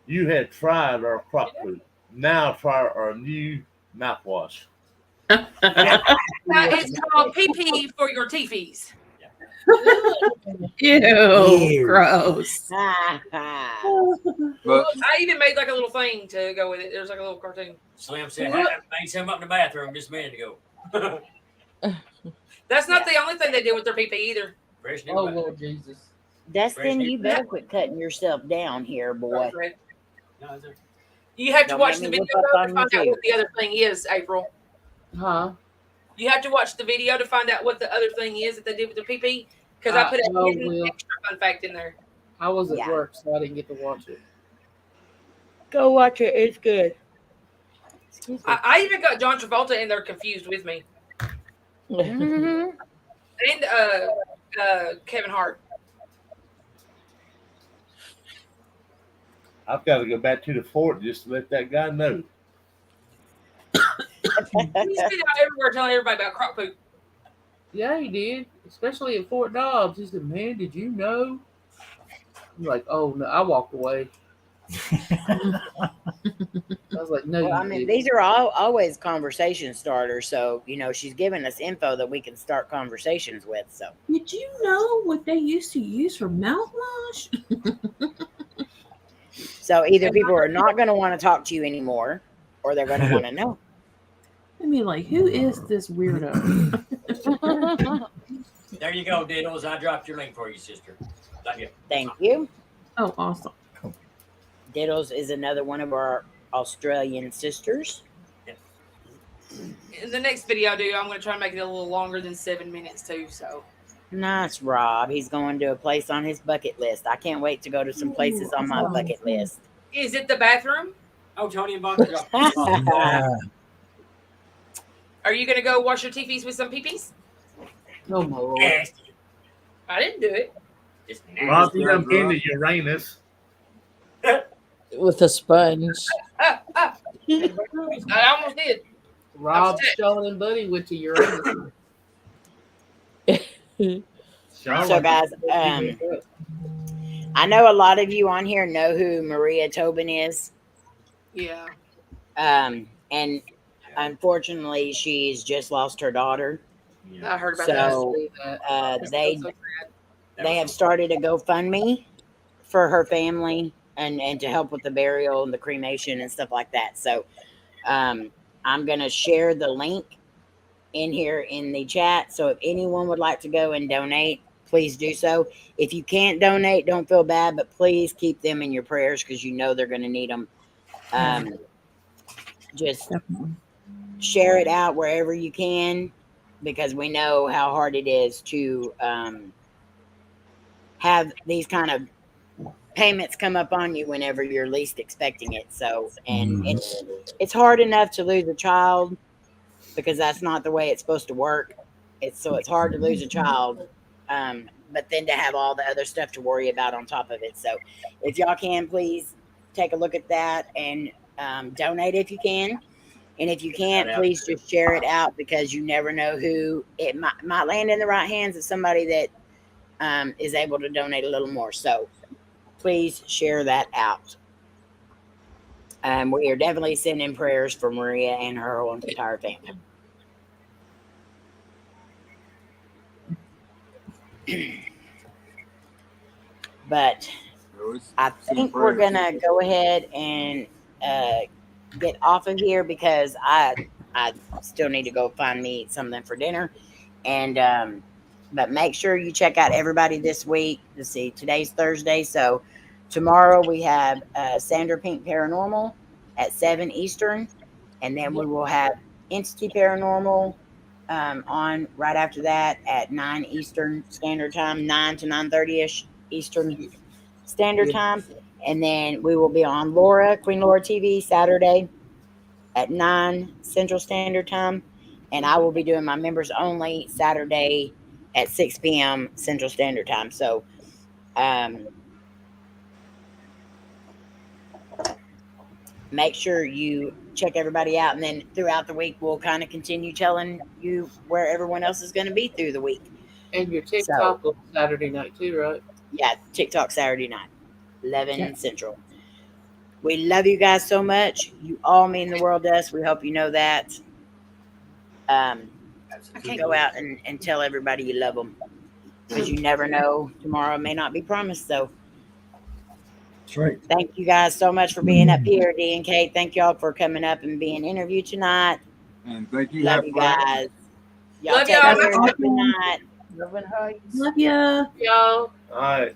You had tried our crop food. Now try our new mouthwash. It's called PP for your teefies. Ew, gross. But I even made like a little thing to go with it. There's like a little cartoon. Slim said, "Hey, I made some up in the bathroom just a minute ago." That's not the only thing they did with their PP either. Fresh new Oh, bath. Lord Jesus. Dustin, you better quit cutting yourself down here, boy. No, it's okay. You have to Don't watch make the me video look up though on to find out YouTube. what the other thing is, April. Huh? You have to watch the video to find out what the other thing is that they did with the PP. Because I put a Oh, hidden well. extra fun fact in there. I was at Yeah. work, so I didn't get to watch it. Go watch it. It's good. Excuse me. I even got John Travolta in there confused with me. Mhm. And Kevin Hart. I've got to go back to the fort just to let that guy know. He's been out everywhere telling everybody about croc poop. Yeah, he did. Especially at Fort Dobbs. He said, "Man, did you know?" I'm like, "Oh no!" I walked away. I was like, "No, Well, you I mean, didn't." these are all always conversation starters. So, she's giving us info that we can start conversations with. So, Did you know what they used to use for mouthwash? so either people are not going to want to talk to you anymore, or they're going to want to know. I mean, like, who is this weirdo? There you go, Diddles. I dropped your link for you, sister. Love you. Thank you. Oh, awesome. Diddles is another one of our Australian sisters. In the next video I do, I'm going to try to make it a little longer than 7 minutes too. So Nice, Rob. He's going to a place on his bucket list. I can't wait to go to some places on my bucket list. is it the bathroom? Oh, Tony and Bobby dropped. Are you going to go wash your teepees with some peepees? No more. I didn't do it. Just Rob, you done been to Uranus. With a sponge. I almost did. Rob, Shawn, and Buddy went to Uranus. So, guys, I know a lot of you on here know who Maria Tobin is. Yeah. And unfortunately, she's just lost her daughter. I heard about So they have started a GoFundMe for her family and to help with the burial and the cremation and stuff like that. So I'm going to share the link in here in the chat. So if anyone would like to go and donate, please do so. If you can't donate, don't feel bad, but please keep them in your prayers because they're going to need them. Just share it out wherever you can, because we know how hard it is to have these kind of payments come up on you whenever you're least expecting it. So, and it's hard enough to lose a child because that's not the way it's supposed to work. It's hard to lose a child, but then to have all the other stuff to worry about on top of it. So if y'all can, please take a look at that and donate if you can. And if you can't, please just share it out, because you never know who it might land in the right hands of somebody that is able to donate a little more. So please share that out. We are definitely sending prayers for Maria and her whole entire family. But I think we're going to go ahead and get off of here, because I still need to go find me something for dinner. And but make sure you check out everybody this week. Let's see, today's Thursday, so tomorrow we have Sandra Pink Paranormal at 7 Eastern, and then we will have Entity Paranormal on right after that at 9 Eastern Standard Time, 9 to 9:30ish Eastern Standard Time. And then we will be on Queen Lora TV Saturday at 9 Central Standard Time. And I will be doing my members only Saturday at 6 p.m. Central Standard Time. So make sure you check everybody out. And then throughout the week, we'll kind of continue telling you where everyone else is going to be through the week. And your TikTok on Saturday night too, right? Yeah, TikTok Saturday night, 11 Central. We love you guys so much. You all mean the world to us. We hope you know that. Go out and tell everybody you love them, because you never know. Tomorrow may not be promised. So that's right. Thank you guys so much for being up here. D and Kate, thank y'all for coming up and being interviewed tonight. And thank you. Love you guys. Y'all Love take y'all. care. Good night. Love and hugs. Love ya. Y'all. All right.